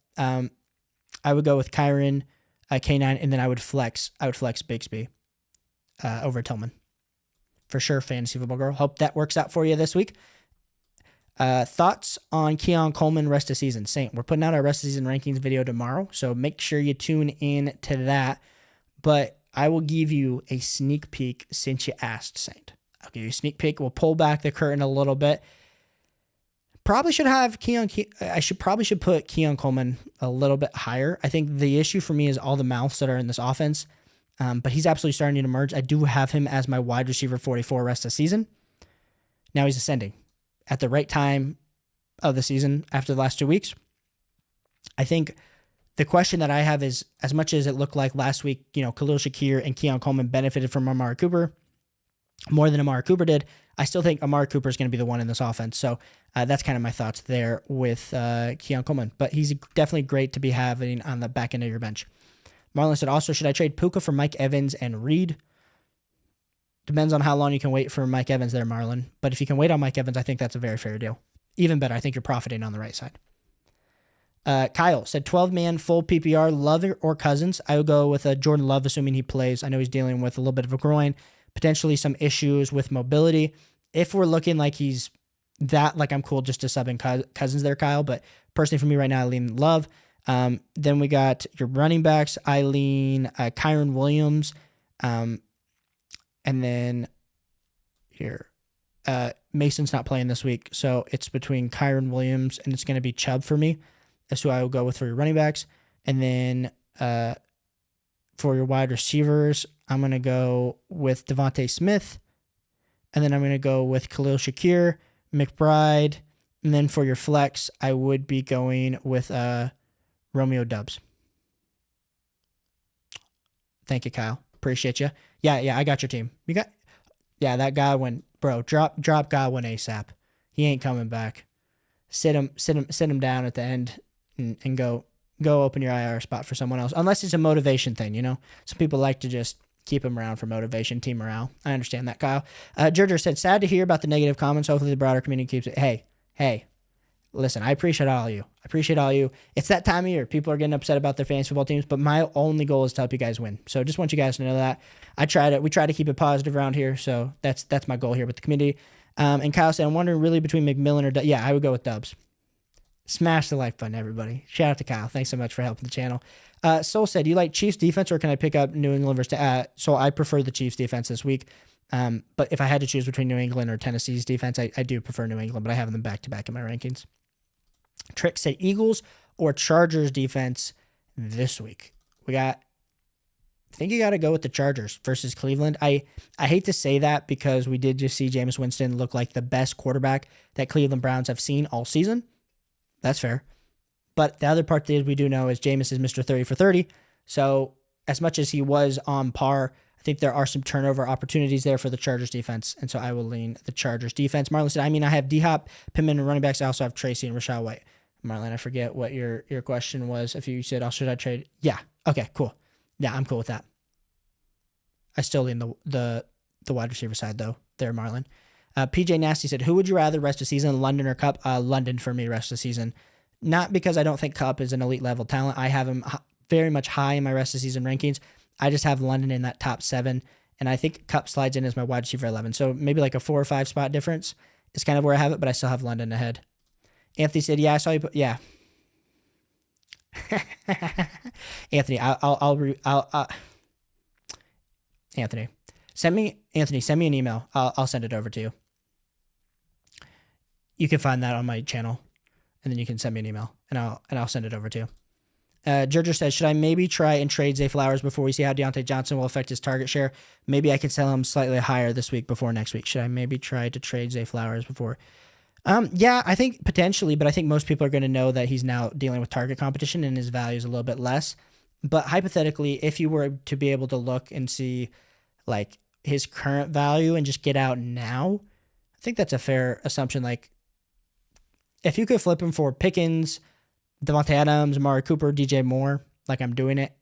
I would go with Kyron, K9, and then I would flex Bigsby over Tillman. For sure, Fantasy Football Girl. Hope that works out for you this week. Thoughts on Keon Coleman rest of season? Saint, we're putting out our rest of season rankings video tomorrow, so make sure you tune in to that. But I will give you a sneak peek since you asked, Saint. I'll give you a sneak peek. We'll pull back the curtain a little bit. Probably should have I should put Keon Coleman a little bit higher. I think the issue for me is all the mouths that are in this offense, but he's absolutely starting to emerge. I do have him as my wide receiver 44 rest of the season. Now he's ascending at the right time of the season after the last 2 weeks. I think the question that I have is, as much as it looked like last week, Khalil Shakir and Keon Coleman benefited from Amari Cooper more than Amari Cooper did, I still think Amari Cooper is going to be the one in this offense. So that's kind of my thoughts there with Keon Coleman. But he's definitely great to be having on the back end of your bench. Marlon said, also, should I trade Puka for Mike Evans and Reed? Depends on how long you can wait for Mike Evans there, Marlon. But if you can wait on Mike Evans, I think that's a very fair deal. Even better, I think you're profiting on the right side. Kyle said 12-man full PPR, Love or Cousins. I would go with Jordan Love, assuming he plays. I know he's dealing with a little bit of a groin, potentially some issues with mobility. If we're looking like he's that, like, I'm cool just to sub in Cousins there, Kyle. But personally for me right now, I lean Love. Then we got your running backs. I lean Kyron Williams. And then here, Mason's not playing this week. So it's between Kyron Williams and it's going to be Chubb for me. That's who I will go with for your running backs. And then for your wide receivers, I'm going to go with Devontae Smith. And then I'm going to go with Khalil Shakir, McBride. And then for your flex, I would be going with Romeo Doubs. Thank you, Kyle. Appreciate you. Yeah, I got your team. That Godwin, bro. Drop Godwin ASAP. He ain't coming back. Sit him down at the end and go open your IR spot for someone else. Unless it's a motivation thing, Some people like to just keep him around for motivation, team morale. I understand that, Kyle. Georgia said, sad to hear about the negative comments. Hopefully the broader community keeps it. Hey, Listen, I appreciate all of you. I appreciate all of you. It's that time of year. People are getting upset about their fantasy football teams, but my only goal is to help you guys win. So just want you guys to know that. We try to keep it positive around here. So that's my goal here with the community. And Kyle said, I'm wondering really between McMillan or yeah, I would go with Dubs. Smash the like button, everybody. Shout out to Kyle. Thanks so much for helping the channel. Soul said, you like Chiefs defense or can I pick up New England versus so I prefer the Chiefs defense this week. But if I had to choose between New England or Tennessee's defense, I do prefer New England, but I have them back to back in my rankings. Trick said Eagles or Chargers defense this week. I think you got to go with the Chargers versus Cleveland. I hate to say that because we did just see Jameis Winston look like the best quarterback that Cleveland Browns have seen all season. That's fair. But the other part that we do know is Jameis is Mr. 30 for 30. So as much as he was on par, I think there are some turnover opportunities there for the Chargers defense. And so I will lean the Chargers defense. Marlon said, I have D-Hop, Pittman, and running backs. I also have Tracy and Rashad White. Marlon, I forget what your question was. If you said, should I trade? Yeah. Okay, cool. Yeah, I'm cool with that. I still lean the wide receiver side, though, there, Marlon. PJ Nasty said, who would you rather rest of season, London or Cup? London for me rest of season. Not because I don't think Cup is an elite level talent. I have him very much high in my rest of season rankings. I just have London in that top 7, and I think Cup slides in as my wide receiver 11. So maybe like a 4 or 5 spot difference is kind of where I have it, but I still have London ahead. Anthony said, yeah, I saw you put, yeah. Anthony, Anthony, send me an email. I'll send it over to you. You can find that on my channel, and then you can send me an email, and I'll send it over to you. Georgia says, should I maybe try and trade Zay Flowers before we see how Deontay Johnson will affect his target share? Maybe I could sell him slightly higher this week before next week. Should I maybe try to trade Zay Flowers before? Yeah, I think potentially, but I think most people are going to know that he's now dealing with target competition and his value is a little bit less. But hypothetically, if you were to be able to look and see like his current value and just get out now, I think that's a fair assumption. Like if you could flip him for Pickens, Devontae Adams, Amari Cooper, DJ Moore, like I'm doing it,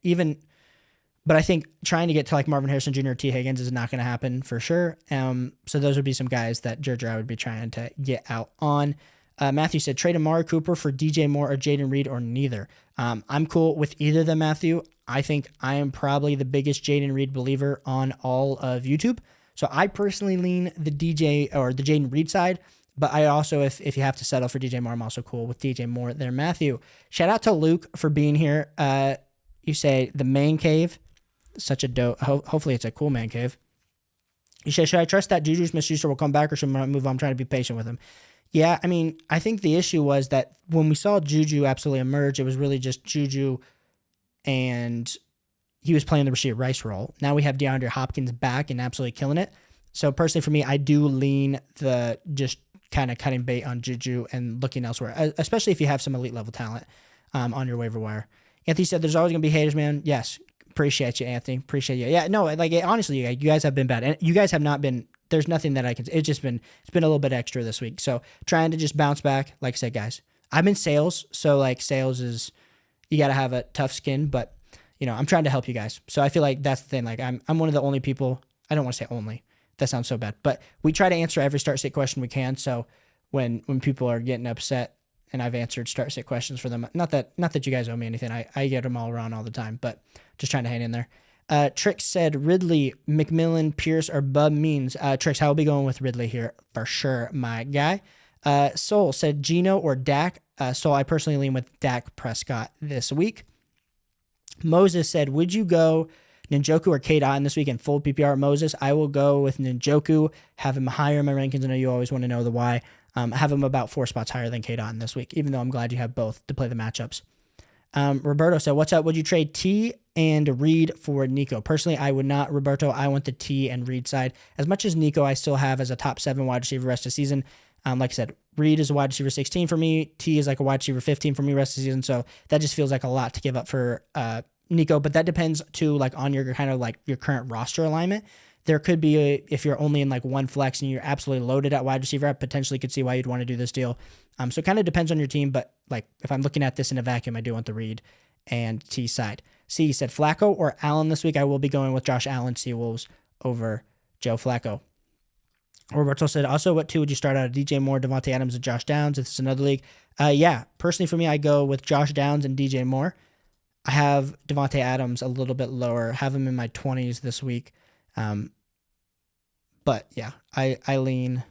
but I think trying to get to like Marvin Harrison Jr. or T. Higgins is not going to happen for sure. So those would be some guys that Georgia I would be trying to get out on. Matthew said, trade Amari Cooper for DJ Moore or Jaden Reed or neither. I'm cool with either of them, Matthew. I think I am probably the biggest Jaden Reed believer on all of YouTube. So I personally lean the DJ or the Jaden Reed side. But I also, if you have to settle for DJ Moore, I'm also cool with DJ Moore there. Matthew, shout out to Luke for being here. You say the man cave, such a dope. Hopefully it's a cool man cave. You say, should I trust that Juju Smith-Schuster will come back or should I move on? I'm trying to be patient with him. Yeah, I think the issue was that when we saw Juju absolutely emerge, it was really just Juju and he was playing the Rashid Rice role. Now we have DeAndre Hopkins back and absolutely killing it. So personally for me, I do lean the just kind of cutting bait on Juju and looking elsewhere, especially if you have some elite level talent on your waiver wire. Anthony said, there's always going to be haters, man. Yes. Appreciate you, Anthony. Appreciate you. Yeah, no, like honestly, you guys have been bad. And you guys have not been, there's nothing that I can, it's been a little bit extra this week. So trying to just bounce back. Like I said, guys, I'm in sales. So like sales is, you got to have a tough skin, but I'm trying to help you guys. So I feel like that's the thing. Like I'm one of the only people, I don't want to say only, that sounds so bad, but we try to answer every start sit question we can. So when people are getting upset and I've answered start sit questions for them, not that you guys owe me anything. I get them all around all the time, but just trying to hang in there. Trix said Ridley, McMillan, Pierce, or Bub Means. Trix, I will be going with Ridley here for sure, my guy. Soul said Geno or Dak. Soul, I personally lean with Dak Prescott this week. Moses said, would you go Njoku or Kate Otten this week in full PPR? Moses, I will go with Njoku, have him higher in my rankings. I know you always want to know the why. Have him about 4 spots higher than Kate Otten this week, even though I'm glad you have both to play the matchups. Roberto said, what's up? Would you trade T and Reed for Nico? Personally, I would not, Roberto. I want the T and Reed side. As much as Nico I still have as a top 7 wide receiver rest of the season. Like I said, Reed is a wide receiver 16 for me. T is like a wide receiver 15 for me rest of the season. So that just feels like a lot to give up for Nico. But that depends too, like on your kind of like your current roster alignment. There could be if you're only in like one flex and you're absolutely loaded at wide receiver, I potentially could see why you'd want to do this deal. So it kind of depends on your team, but like if I'm looking at this in a vacuum, I do want the Reed and T side. C said Flacco or Allen this week. I will be going with Josh Allen, Seawolves over Joe Flacco. Roberto said, also, what two would you start out of? DJ Moore, Devontae Adams, and Josh Downs? If it's another league. Yeah, personally for me, I go with Josh Downs and DJ Moore. I have Devontae Adams a little bit lower. Have him in my 20s this week. But yeah, I lean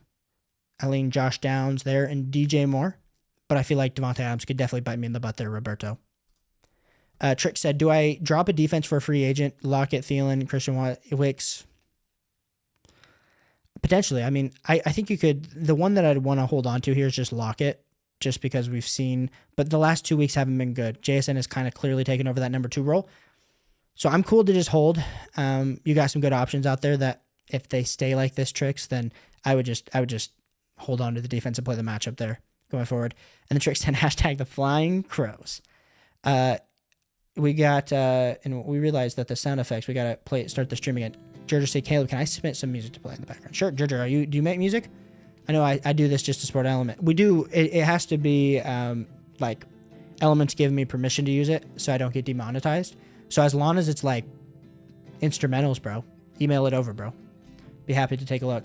Josh Downs there and DJ Moore. But I feel like Devontae Adams could definitely bite me in the butt there, Roberto. Trick said, do I drop a defense for a free agent? Lockett, Thielen, Christian Wicks? Potentially. I mean, I think you could. The one that I'd want to hold on to here is just Lockett, just because we've seen. But the last 2 weeks haven't been good. JSN has kind of clearly taken over that number 2 role. So I'm cool to just hold. You got some good options out there that if they stay like this, Tricks, then I would just hold on to the defense and play the matchup there going forward. And the Tricks said, hashtag the Flying Crows. We got, and we realized that the sound effects, we got to start the stream again. Georgia said, Caleb, can I submit some music to play in the background? Sure, Georgia, do you make music? I know I do this just to support Element. We do, it has to be, like, Element's giving me permission to use it so I don't get demonetized. So as long as it's, like, instrumentals, bro, email it over, bro. Be happy to take a look.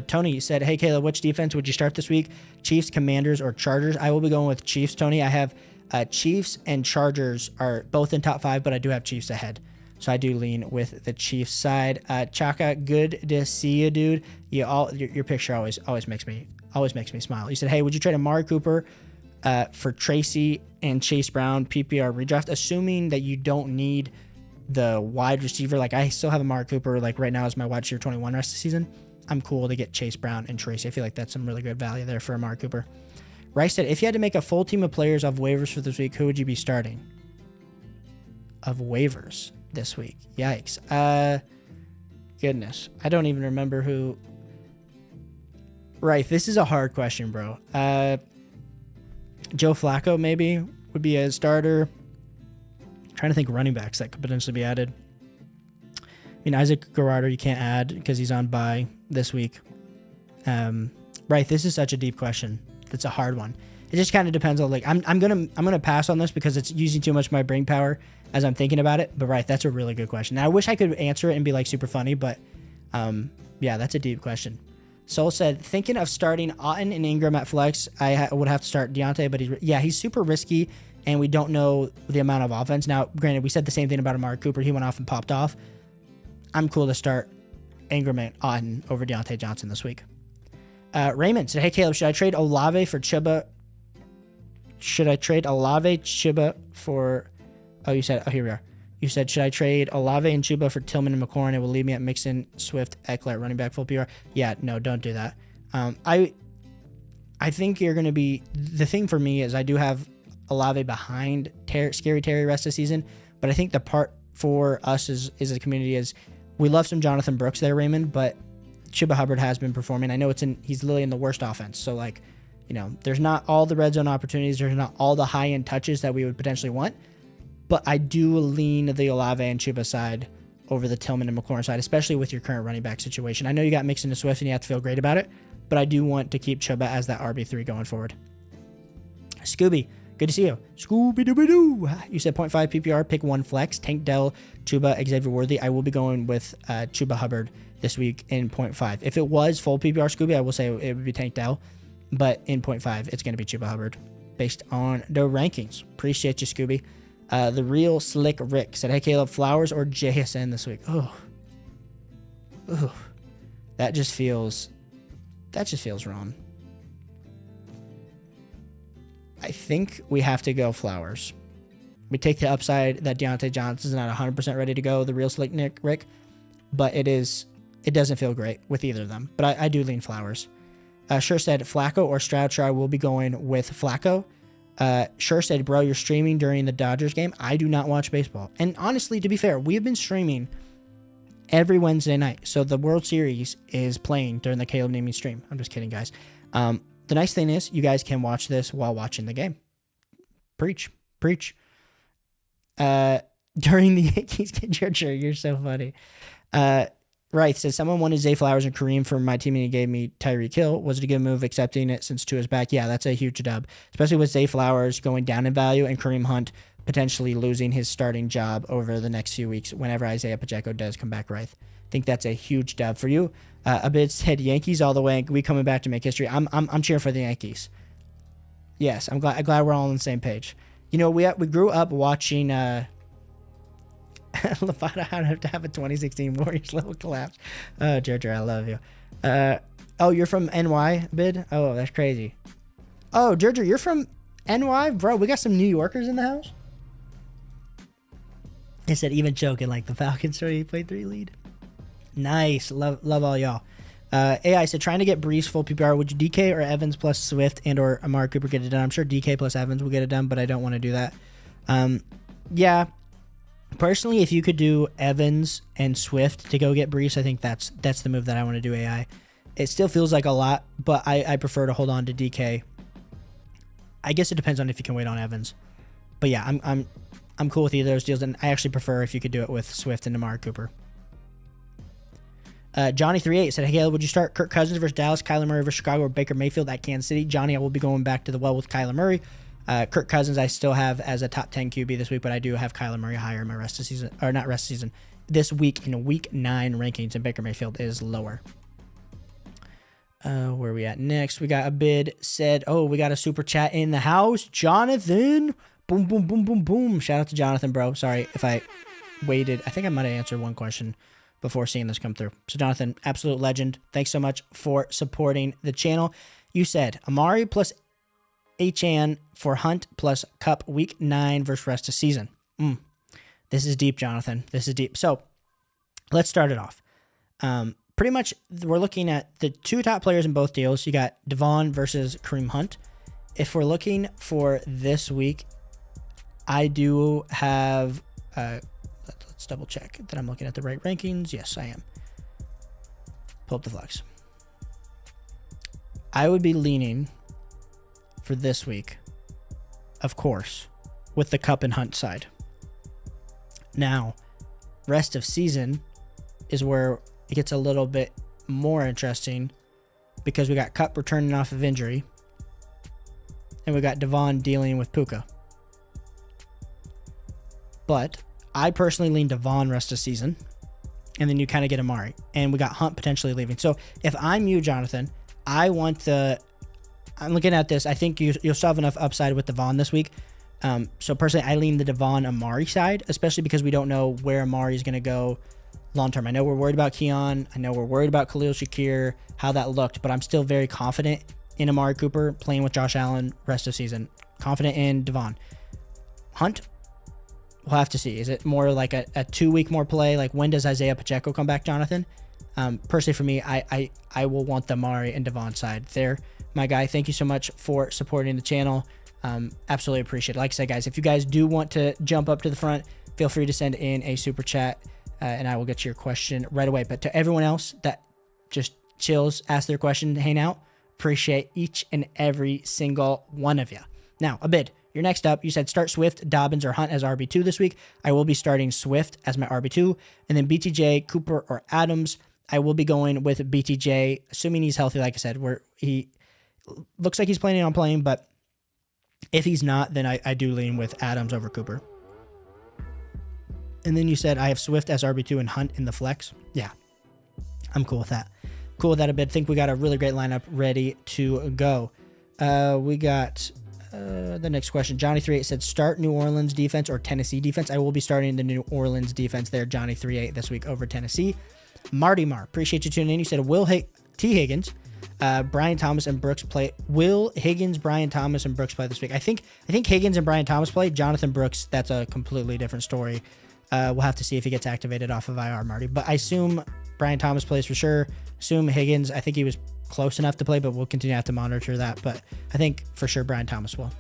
Tony said, hey, Caleb, which defense would you start this week? Chiefs, Commanders, or Chargers? I will be going with Chiefs, Tony. I have Chiefs and Chargers are both in top 5, but I do have Chiefs ahead. So I do lean with the Chiefs side. Chaka, good to see you, dude. Your picture always makes me smile. You said, hey, would you trade Amari Cooper for Tracy and Chase Brown PPR redraft, assuming that you don't need the wide receiver? Like, I still have Amari Cooper, like, right now as my wide receiver 21 rest of the season. I'm cool to get Chase Brown and Tracy. I feel like that's some really good value there for Amari Cooper. Rice said, if you had to make a full team of players off waivers for this week, who would you be starting? Of waivers this week. Yikes. Goodness. I don't even remember who. Right. This is a hard question, bro. Joe Flacco maybe would be a starter. I'm trying to think running backs that could potentially be added. I mean, Isaac Gerardo you can't add because he's on bye this week. Right. This is such a deep question. It's a hard one. It just kind of depends on, like, I'm gonna pass on this because it's using too much of my brain power as I'm thinking about it. But right, that's a really good question. Now, I wish I could answer it and be like super funny, but yeah, that's a deep question. Soul said, thinking of starting Otten and Ingram at flex. I would have to start Deontay, but he's super risky, and we don't know the amount of offense. Now, granted, we said the same thing about Amari Cooper. He went off and popped off. I'm cool to start Ingram and Otten over Deontay Johnson this week. Raymond said, hey, Caleb, should I trade Olave for Chuba? Should I trade Olave, Chuba for... Oh, here we are. You said, should I trade Olave and Chuba for Tillman and McLaurin? It will leave me at Mixon, Swift, Eckler, running back, full PR. Yeah, no, don't do that. I think you're going to be... The thing for me is I do have Olave behind Scary Terry rest of the season, but I think the part for us as a community is we love some Jonathan Brooks there, Raymond, but Chuba Hubbard has been performing. I know he's literally in the worst offense, so, like, you know, there's not all the red zone opportunities. There's not all the high-end touches that we would potentially want. But I do lean the Olave and Chuba side over the Tillman and McLaurin side, especially with your current running back situation. I know you got Mixon and Swift and you have to feel great about it, but I do want to keep Chuba as that RB3 going forward. Scooby, good to see you. Scooby-Dooby-Doo. You said 0.5 PPR, pick one flex. Tank Dell, Chuba, Xavier Worthy. I will be going with Chuba Hubbard this week in 0.5. If it was full PPR, Scooby, I will say it would be Tank Dell. But in 0.5, it's going to be Chuba Hubbard based on the rankings. Appreciate you, Scooby. The real Slick Rick said, hey, Caleb, Flowers or JSN this week? Oh. That just feels wrong. I think we have to go Flowers. We take the upside that Deontay Johnson's not 100% ready to go, the real Slick Rick, but it doesn't feel great with either of them. But I do lean Flowers. Sure said Flacco or Stroud. I will be going with Flacco. Sure said, bro, you're streaming during the Dodgers game. I do not watch baseball. And honestly, to be fair, we have been streaming every Wednesday night. So the World Series is playing during the Caleb Naming stream. I'm just kidding, guys. The nice thing is you guys can watch this while watching the game. Preach. During the Yankees get your shirt. You're so funny. Right, says someone wanted Zay Flowers and Kareem for my team and he gave me Tyreek Hill. Was it a good move accepting it since Tua's back? Yeah, that's a huge dub, especially with Zay Flowers going down in value and Kareem Hunt potentially losing his starting job over the next few weeks whenever Isaiah Pacheco does come back, right? think that's a huge dub for you. Abid said Yankees all the way. We coming back to make history. I'm cheering for the Yankees. Yes, I'm glad we're all on the same page. You know, we grew up watching Levada have to have a 2016 Warriors level collapse. Oh, Jojo, I love you. Oh, you're from NY, Bid? Oh, that's crazy. Oh, Jojo, you're from NY? Bro, we got some New Yorkers in the house. He said even choking like the Falcons 38-3 lead. Nice. Love all y'all. AI said trying to get Breeze full PPR. Would you DK or Evans plus Swift and or Amari Cooper get it done? I'm sure DK plus Evans will get it done, but I don't want to do that. Yeah. Personally, if you could do Evans and Swift to go get Breeze, I think that's the move that I want to do. AI. It still feels like a lot, but I prefer to hold on to DK. I guess it depends on if you can wait on Evans. But yeah, I'm cool with either of those deals, and I actually prefer if you could do it with Swift and Amari Cooper. Johnny38 said, hey, Caleb, would you start Kirk Cousins versus Dallas, Kyler Murray versus Chicago, or Baker Mayfield at Kansas City? Johnny, I will be going back to the well with Kyler Murray. Kirk Cousins I still have as a top 10 QB this week, but I do have Kyler Murray higher in my rest of season, or not rest of season, this week in week 9 rankings, and Baker Mayfield is lower. Where are we at next? We got a bid said, oh, we got a super chat in the house. Jonathan. Boom, boom, boom, boom, boom. Shout out to Jonathan, bro. Sorry if I waited. I think I might have answered one question before seeing this come through. So Jonathan, absolute legend. Thanks so much for supporting the channel. You said Amari plus HN for Hunt plus Cup week 9 versus rest of season. This is deep, Jonathan. This is deep. So let's start it off. Pretty much we're looking at the 2 top players in both deals. You got Devon versus Kareem Hunt. If we're looking for this week, I do have, let's double check that I'm looking at the right rankings. Yes, I am. Pull up the flex. I would be leaning for this week, of course, with the Cup and Hunt side. Now, rest of season is where it gets a little bit more interesting because we got Cup returning off of injury and we got Devon dealing with Puka. But I personally lean Devon rest of season, and then you kind of get Amari, and we got Hunt potentially leaving. So if I'm you, Jonathan, I'm looking at this. I think you'll still have enough upside with Devon this week. So personally, I lean the Devon Amari side, especially because we don't know where Amari is going to go long term. I know we're worried about Keon. I know we're worried about Khalil Shakir, how that looked, but I'm still very confident in Amari Cooper playing with Josh Allen rest of season. Confident in Devon. Hunt, we'll have to see. Is it more like a 2-week more play? Like when does Isaiah Pacheco come back, Jonathan? Personally for me, I will want the Amari and Devon side there. My guy, thank you so much for supporting the channel. Absolutely appreciate it. Like I said, guys, if you guys do want to jump up to the front, feel free to send in a super chat and I will get to your question right away. But to everyone else that just chills, ask their question, hang out, appreciate each and every single one of you. Now, Abid, you're next up. You said start Swift, Dobbins, or Hunt as RB2 this week. I will be starting Swift as my RB2. And then BTJ, Cooper, or Adams, I will be going with BTJ, assuming he's healthy, like I said, where he looks like he's planning on playing, but if he's not, then I do lean with Adams over Cooper. And then you said I have Swift as RB2 and Hunt in the flex. Yeah, I'm cool with that. Cool with that a bit. Think we got a really great lineup ready to go. We got the next question. Johnny38 said start New Orleans defense or Tennessee defense. I will be starting the New Orleans defense there, Johnny38, this week over Tennessee. Marty Mar, appreciate you tuning in. You said T. Higgins, Brian Thomas and Brooks play. Will Higgins, Brian Thomas, and Brooks play this week? I think Higgins and Brian Thomas play. Jonathan Brooks, that's a completely different story. We'll have to see if he gets activated off of IR, Marty. But I assume Brian Thomas plays for sure. Assume Higgins, I think he was close enough to play, but we'll continue to have to monitor that. But I think for sure Brian Thomas will.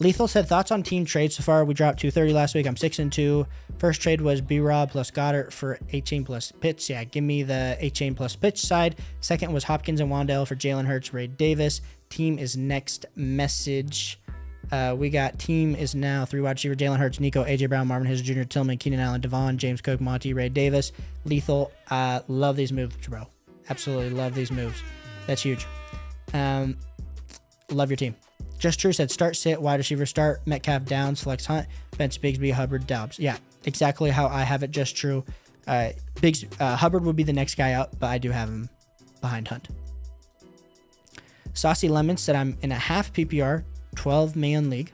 Lethal said thoughts on team trades so far. We dropped 230 last week. I'm 6-2. First trade was B-Rob plus Goddard for 18 plus Pitts. Yeah, give me the 18 plus Pitts side. Second was Hopkins and Wandale for Jalen Hurts, Ray Davis. Team is next message. We got team is now 3 wide receiver: Jalen Hurts, Nico, AJ Brown, Marvin Harrison Jr., Tillman, Keenan Allen, Devon, James Cook, Monty, Ray Davis. Lethal, love these moves, bro. Absolutely love these moves. That's huge. Love your team. Just True said start, sit, wide receiver, start, Metcalf, Downs, flex, Hunt, bench, Bigsby, Hubbard, Dobbs. Yeah, exactly how I have it. Just True. Hubbard would be the next guy up, but I do have him behind Hunt. Saucy Lemon said, I'm in a half PPR, 12-man league.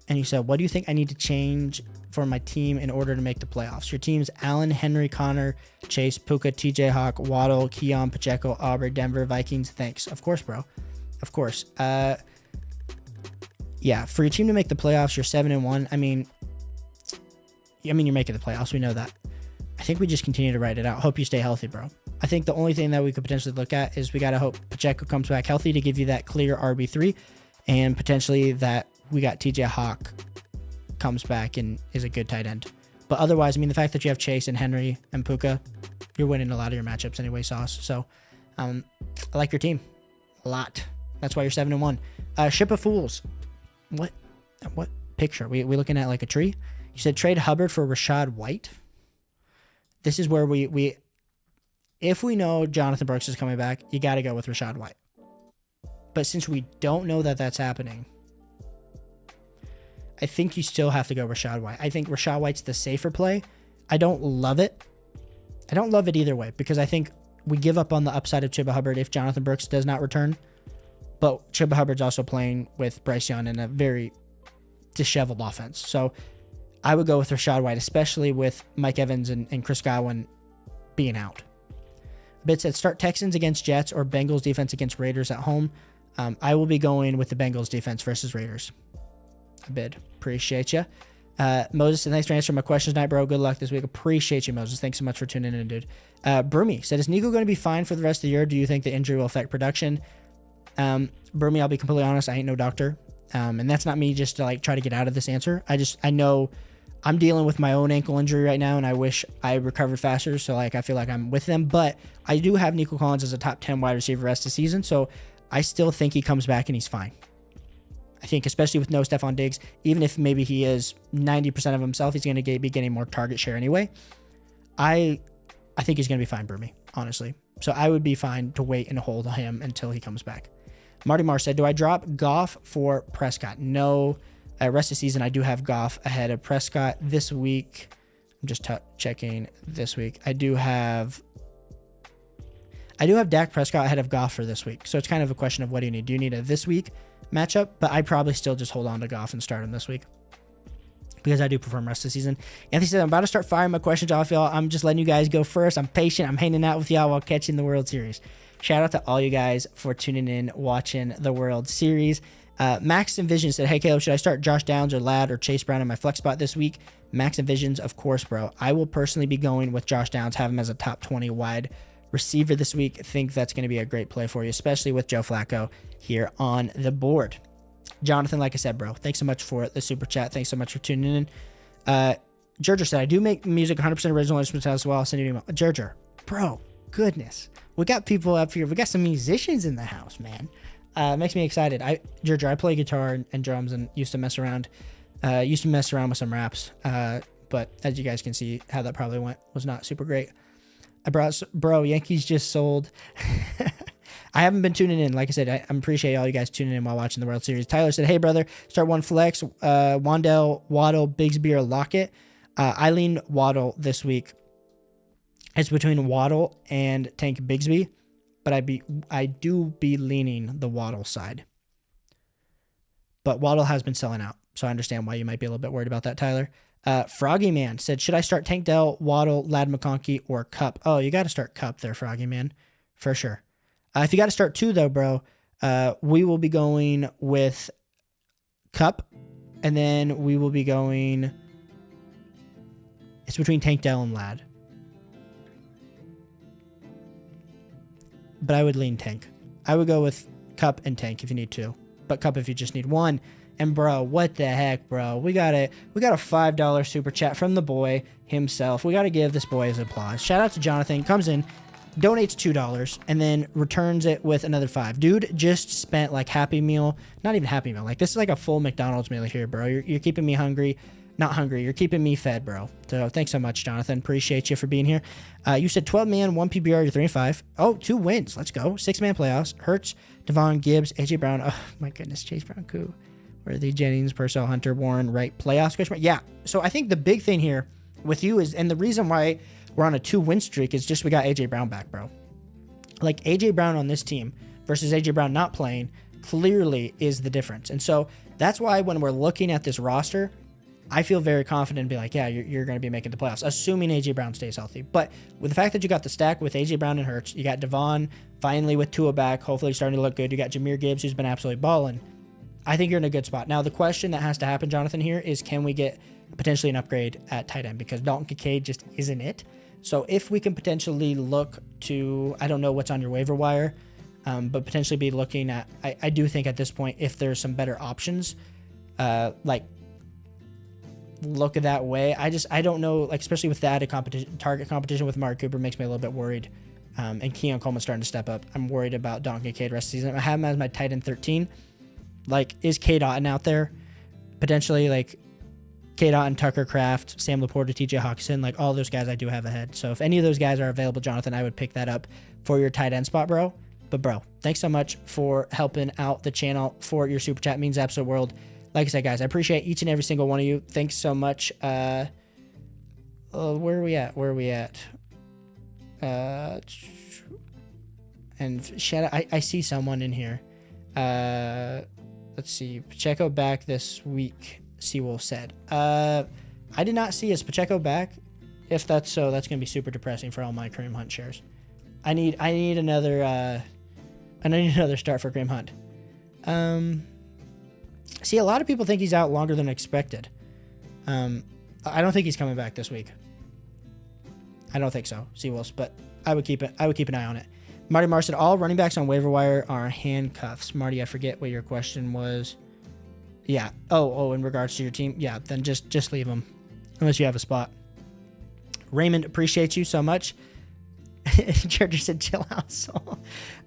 And he said, what do you think I need to change for my team in order to make the playoffs? Your team's Allen, Henry, Connor, Chase, Puka, TJ Hawk, Waddle, Keon, Pacheco, Aubrey, Denver, Vikings. Thanks. Of course, bro. Of course. Yeah, for your team to make the playoffs, you're 7-1. I mean, you're making the playoffs. We know that. I think we just continue to write it out. Hope you stay healthy, bro. I think the only thing that we could potentially look at is we got to hope Pacheco comes back healthy to give you that clear RB3, and potentially that we got TJ Hawk comes back and is a good tight end. But otherwise, I mean, the fact that you have Chase and Henry and Puka, you're winning a lot of your matchups anyway, Sauce. So I like your team a lot. That's why you're 7-1. Ship of Fools. What picture? We looking at like a tree? You said trade Hubbard for Rashad White. This is where we if we know Jonathan Brooks is coming back, you got to go with Rashad White. But since we don't know that that's happening, I think you still have to go Rashad White. I think Rashad White's the safer play. I don't love it. I don't love it either way because I think we give up on the upside of Chuba Hubbard if Jonathan Brooks does not return. But Chuba Hubbard's also playing with Bryce Young in a very disheveled offense. So I would go with Rashad White, especially with Mike Evans and Chris Godwin being out. Bit said start Texans against Jets or Bengals defense against Raiders at home. I will be going with the Bengals defense versus Raiders. A bid. Appreciate you. Moses said, thanks for answering my questions tonight, bro. Good luck this week. Appreciate you, Moses. Thanks so much for tuning in, dude. Broomy said, is Nico going to be fine for the rest of the year? Do you think the injury will affect production? Broomy, I'll be completely honest. I ain't no doctor. And that's not me just to like try to get out of this answer. I know I'm dealing with my own ankle injury right now, and I wish I recovered faster. So like, I feel like I'm with them, but I do have Nico Collins as a top 10 wide receiver rest of the season. So I still think he comes back and he's fine. I think especially with no Stephon Diggs, even if maybe he is 90% of himself, he's going to be getting more target share anyway. I think he's going to be fine, Broomy, honestly. So I would be fine to wait and hold him until he comes back. Marty Marr said, do I drop Goff for Prescott? No. Rest of the season, I do have Goff ahead of Prescott this week. I'm just checking this week. I do have Dak Prescott ahead of Goff for this week. So it's kind of a question of what do you need? Do you need a this week matchup? But I'd probably still just hold on to Goff and start him this week because I do prefer him rest of the season. Anthony said, I'm about to start firing my questions off, y'all. I'm just letting you guys go first. I'm patient. I'm hanging out with y'all while catching the World Series. Shout out to all you guys for tuning in, watching the World Series. Max and Vision said, hey, Caleb, should I start Josh Downs or Ladd or Chase Brown in my flex spot this week? Max and Visions, of course, bro. I will personally be going with Josh Downs, have him as a top 20 wide receiver this week. I think that's going to be a great play for you, especially with Joe Flacco here on the board. Jonathan, like I said, bro, thanks so much for the super chat. Thanks so much for tuning in. Gerger said, I do make music 100% original instrumental as well. I'll send you an email. Gerger, bro, goodness. We got people up here. We got some musicians in the house, man. Makes me excited. Gerger, I play guitar and drums and used to mess around with some raps. But as you guys can see, how that probably went was not super great. Bro, Yankees just sold. I haven't been tuning in. Like I said, I appreciate all you guys tuning in while watching the World Series. Tyler said, hey, brother, start one flex. Wandell, Waddle, Bigsby, or Lockett. I lean Waddle this week. It's between Waddle and Tank Bigsby, but I do be leaning the Waddle side. But Waddle has been selling out, so I understand why you might be a little bit worried about that, Tyler. Froggy Man said, should I start Tank Dell, Waddle, Ladd McConkey, or Cup? Oh, you got to start Cup there, Froggy Man, for sure. If you got to start two, though, bro, we will be going with Cup, and then we will be going... It's between Tank Dell and Ladd. But I would lean Tank. I would go with Cup and Tank if you need two, but Cup if you just need one. And bro, what the heck, bro? We got a $5 super chat from the boy himself. We got to give this boy his applause. Shout out to Jonathan. Comes in, donates $2, and then returns it with another $5. Dude just spent like Happy Meal, not even Happy Meal. Like this is like a full McDonald's meal here, bro. You're keeping me hungry. Not hungry. You're keeping me fed, bro. So thanks so much, Jonathan. Appreciate you for being here. You said 12-man, 1 PBR, you're 3-5. Oh, 2 wins. Let's go. 6-man playoffs. Hurts, Devon, Gibbs, AJ Brown. Oh, my goodness. Chase Brown, Koo. Worthy, Jennings, Purcell, Hunter, Warren, Wright, playoffs. Yeah. So I think the big thing here with you is, and the reason why we're on a 2-win streak is just we got A.J. Brown back, bro. Like, A.J. Brown on this team versus A.J. Brown not playing clearly is the difference. And so that's why when we're looking at this roster, I feel very confident and be like, yeah, you're going to be making the playoffs, assuming A.J. Brown stays healthy. But with the fact that you got the stack with A.J. Brown and Hurts, you got Devon finally with Tua back, hopefully starting to look good. You got Jahmyr Gibbs, who's been absolutely balling. I think you're in a good spot. Now, the question that has to happen, Jonathan, here is can we get potentially an upgrade at tight end? Because Dalton Kincaid just isn't it. So if we can potentially look to, I don't know what's on your waiver wire, but potentially be looking at, I do think at this point, if there's some better options, like look at that way. I don't know, like especially with the added target competition with Amari Cooper makes me a little bit worried. And Keon Coleman's starting to step up. I'm worried about Dalton Kincaid rest of the season. I have him as my tight end 13. Like, is K. Dotton out there? Potentially, like, K. Dotton, Tucker Kraft, Sam Laporta, TJ Hawkinson, like, all those guys I do have ahead. So if any of those guys are available, Jonathan, I would pick that up for your tight end spot, bro. But, bro, thanks so much for helping out the channel for your super chat. It means the absolute world. Like I said, guys, I appreciate each and every single one of you. Thanks so much. Where are we at? And shout out, I see someone in here. Let's see. Pacheco back this week, Sewell said. I did not see is Pacheco back. If that's so, that's going to be super depressing for all my Kareem Hunt shares. I need another start for Kareem Hunt. See, a lot of people think he's out longer than expected. I don't think he's coming back this week. I don't think so, Sewells, but I would keep an eye on it. Marty Marr said, all running backs on waiver wire are handcuffs. Marty, I forget what your question was. Yeah. Oh, in regards to your team. Yeah, then just leave them unless you have a spot. Raymond, appreciate you so much. Charger said, chill out, Saul.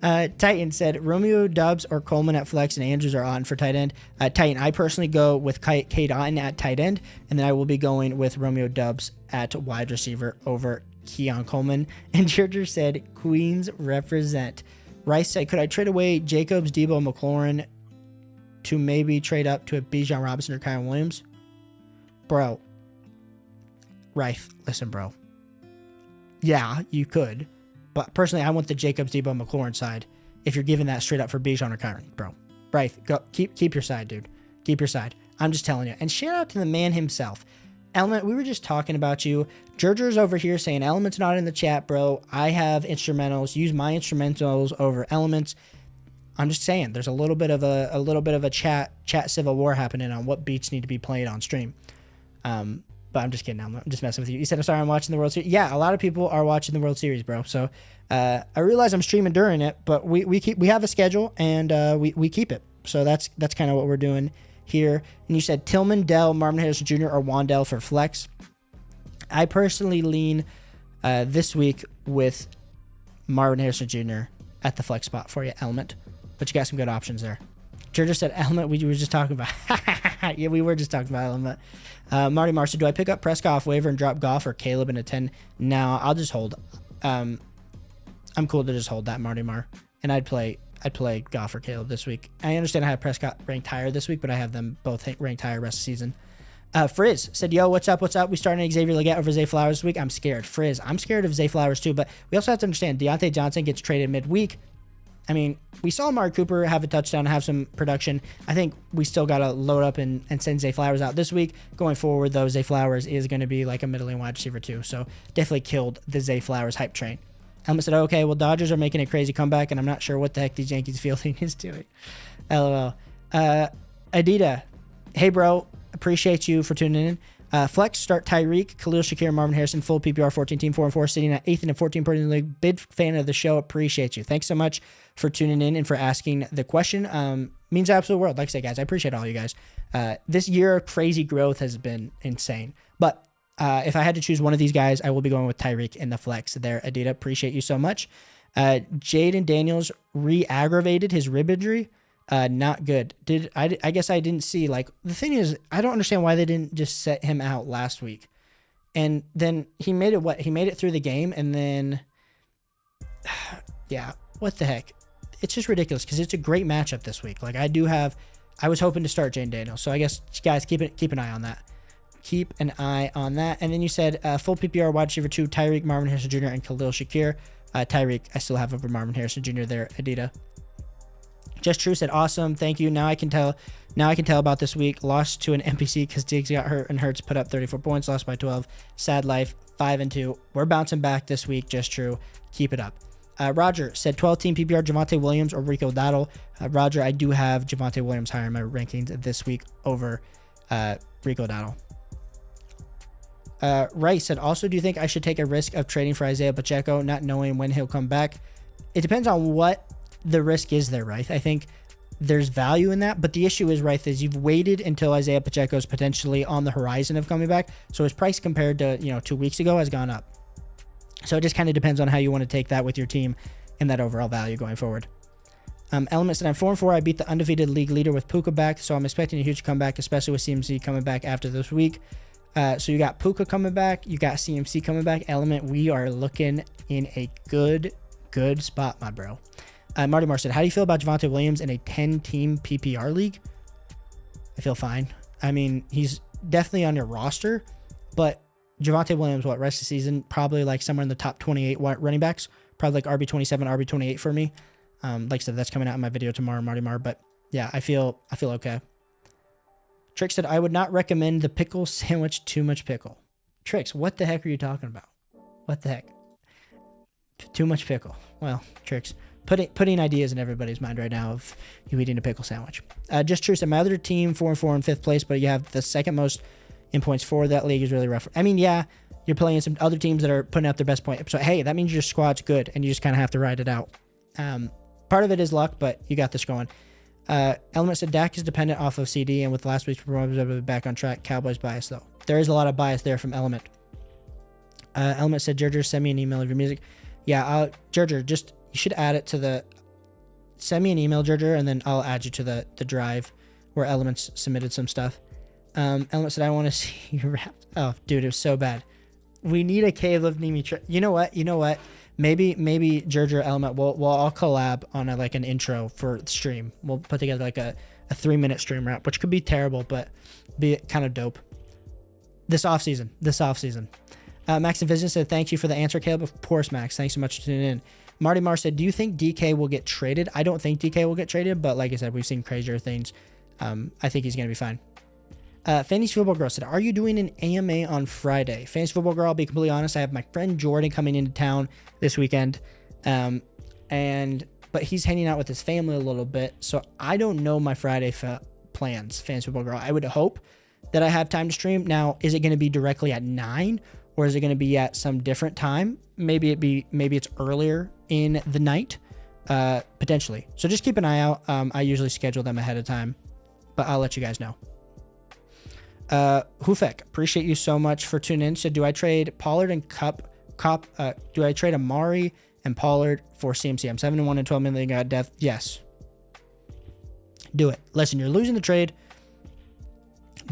Titan said, Romeo Doubs or Coleman at flex and Andrews are on for tight end. Titan, I personally go with Cade Otton at tight end, and then I will be going with Romeo Doubs at wide receiver over Keon Coleman. And Charger said, Queens represent. Rice said, could I trade away Jacobs, Debo, McLaurin to maybe trade up to a Bijan Robinson or Kyron Williams? Bro. Rife, listen, bro. Yeah, you could. But personally, I want the Jacobs, Debo, McLaurin side if you're giving that straight up for Bijan or Kyron, bro. Right, go keep your side, dude. Keep your side. I'm just telling you. And shout out to the man himself. Element, we were just talking about you. Gerger's over here saying Element's not in the chat, bro. I have instrumentals. Use my instrumentals over Elements. I'm just saying there's a little bit of a chat civil war happening on what beats need to be played on stream. But I'm just kidding. I'm just messing with you. You said, I'm sorry, I'm watching the World Series. Yeah, a lot of people are watching the World Series, bro. So I realize I'm streaming during it, but we have a schedule and we keep it. So that's kind of what we're doing here. And you said Tillman, Dell, Marvin Harrison Jr., or Wandell for flex. I personally lean this week with Marvin Harrison Jr. at the flex spot for you, Element. But you got some good options there. Georgia said Element, we were just talking about. Yeah, we were just talking about Element. Marty Marsh said, do I pick up Prescott off waiver and drop Goff or Caleb in a 10? No, I'll just hold. I'm cool to just hold that, Marty Marr. And I'd play Goff or Caleb this week. I understand I have Prescott ranked higher this week, but I have them both ranked higher rest of the season. Frizz said, yo, what's up? We starting Xavier Legette over Zay Flowers this week. I'm scared. Frizz, I'm scared of Zay Flowers too, but we also have to understand Deontay Johnson gets traded midweek. I mean, we saw Amari Cooper have a touchdown, have some production. I think we still got to load up and send Zay Flowers out this week. Going forward, though, Zay Flowers is going to be like a middling wide receiver too. So definitely killed the Zay Flowers hype train. Elma said, okay, well, Dodgers are making a crazy comeback, and I'm not sure what the heck these Yankees fielding is doing. LOL. Adita, hey, bro. Appreciate you for tuning in. Flex, start Tyreek, Khalil Shakir, Marvin Harrison, full PPR 14 team, 4-4, sitting at 8th and 14 person league. Big fan of the show. Appreciate you. Thanks so much for tuning in and for asking the question. Means the absolute world. Like I say, guys, I appreciate all you guys. This year, crazy growth has been insane. But if I had to choose one of these guys, I will be going with Tyreek in the flex there. Adita, appreciate you so much. Jaden Daniels re-aggravated his rib injury. Not good. I guess I didn't see, like, the thing is, I don't understand why they didn't just set him out last week. And then he made it through the game, and then yeah, what the heck? It's just ridiculous because it's a great matchup this week. Like, I was hoping to start Jaden Daniels. So I guess, guys, keep an eye on that. keep an eye on that. And then you said full PPR wide receiver 2, Tyreek, Marvin Harrison Jr., and Khalil Shakir. Tyreek, I still have over Marvin Harrison Jr. there, Adita. Just True said, awesome, thank you. Now I can tell about this week. Lost to an NPC because Diggs got hurt and Hurts put up 34 points, lost by 12. Sad life, 5-2. We're bouncing back this week, Just True. Keep it up. Roger said 12-team PPR, Javonte Williams or Rico Dowdle. Roger, I do have Javonte Williams higher in my rankings this week over Rico Dowdle. Rice said, also, do you think I should take a risk of trading for Isaiah Pacheco, not knowing when he'll come back? It depends on what the risk is there, right? I think there's value in that, but the issue is, right, is you've waited until Isaiah Pacheco is potentially on the horizon of coming back. So his price compared to, 2 weeks ago has gone up. So it just kind of depends on how you want to take that with your team and that overall value going forward. Element said, I'm 4-4. I beat the undefeated league leader with Puka back, so I'm expecting a huge comeback, especially with CMC coming back after this week. So you got Puka coming back, you got CMC coming back. Element, we are looking in a good spot, my bro. Marty Marr said, how do you feel about Javonte Williams in a 10-team PPR league? I feel fine. I mean, he's definitely on your roster, but Javonte Williams, rest of the season, probably like somewhere in the top 28 running backs, probably like RB27, RB28 for me. Like I said, that's coming out in my video tomorrow, Marty Marr, but yeah, I feel okay. Trick said, I would not recommend the pickle sandwich, too much pickle. Tricks, what the heck are you talking about? What the heck? Too much pickle. Well, Tricks, putting ideas in everybody's mind right now of you eating a pickle sandwich. Just True said, my other team, 4-4 in 5th place, but you have the second most in points for that league is really rough. I mean, yeah, you're playing some other teams that are putting out their best point. So, hey, that means your squad's good, and you just kind of have to ride it out. Part of it is luck, but you got this going. Element said Dak is dependent off of CD, and with last week's performance back on track. Cowboys bias, though. There is a lot of bias there from Element. Element said, Gerger, send me an email of your music. Yeah, Gerger, just, you should add it to the, send me an email, Gerger, and then I'll add you to the drive where Elements submitted some stuff. Element said, I want to see you rap. Oh, dude, it was so bad. We need a Caleb Nimi. You know what? Maybe Gerger Element, we'll all collab on an intro for the stream. We'll put together like a 3-minute stream rap, which could be terrible, but be kind of dope. This off season. Max and Vision said, thank you for the answer, Caleb. Of course, Max. Thanks so much for tuning in. Marty Marr said, do you think DK will get traded? I don't think DK will get traded, but like I said, we've seen crazier things. I think he's going to be fine. Fantasy Football Girl said, are you doing an AMA on Friday? Fantasy Football Girl, I'll be completely honest, I have my friend Jordan coming into town this weekend, but he's hanging out with his family a little bit, so I don't know my Friday plans, Fantasy Football Girl. I would hope that I have time to stream. Now, is it going to be directly at 9, or is it going to be at some different time? Maybe it's earlier in the night, potentially. So just keep an eye out. I usually schedule them ahead of time, but I'll let you guys know. Hufek, appreciate you so much for tuning in. Said, do I trade Pollard and do I trade Amari and Pollard for CMC? I'm 7-1 and 12 million got depth. Yes. Do it. Listen, you're losing the trade,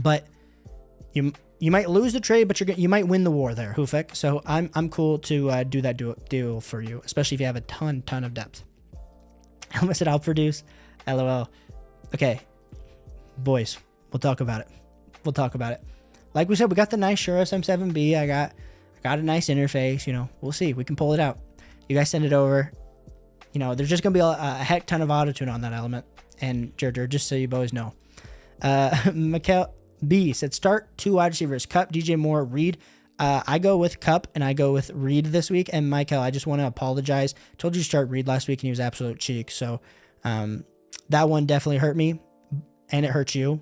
but you might lose the trade, but you might win the war there, Hufek. So I'm cool to do that deal for you, especially if you have a ton of depth. Elma said, I'll produce. LOL. Okay, boys, we'll talk about it. Like we said, we got the nice Shure SM7B. I got a nice interface. We'll see. We can pull it out. You guys send it over. There's just gonna be a heck ton of auto-tune on that Element. And Gerger, just so you boys know. Mikel B said, start 2 wide receivers, Cup, DJ Moore, Reed. I go with Cup and I go with Reed this week. And Michael, I just want to apologize. Told you to start Reed last week and he was absolute cheek. So that one definitely hurt me and it hurts you.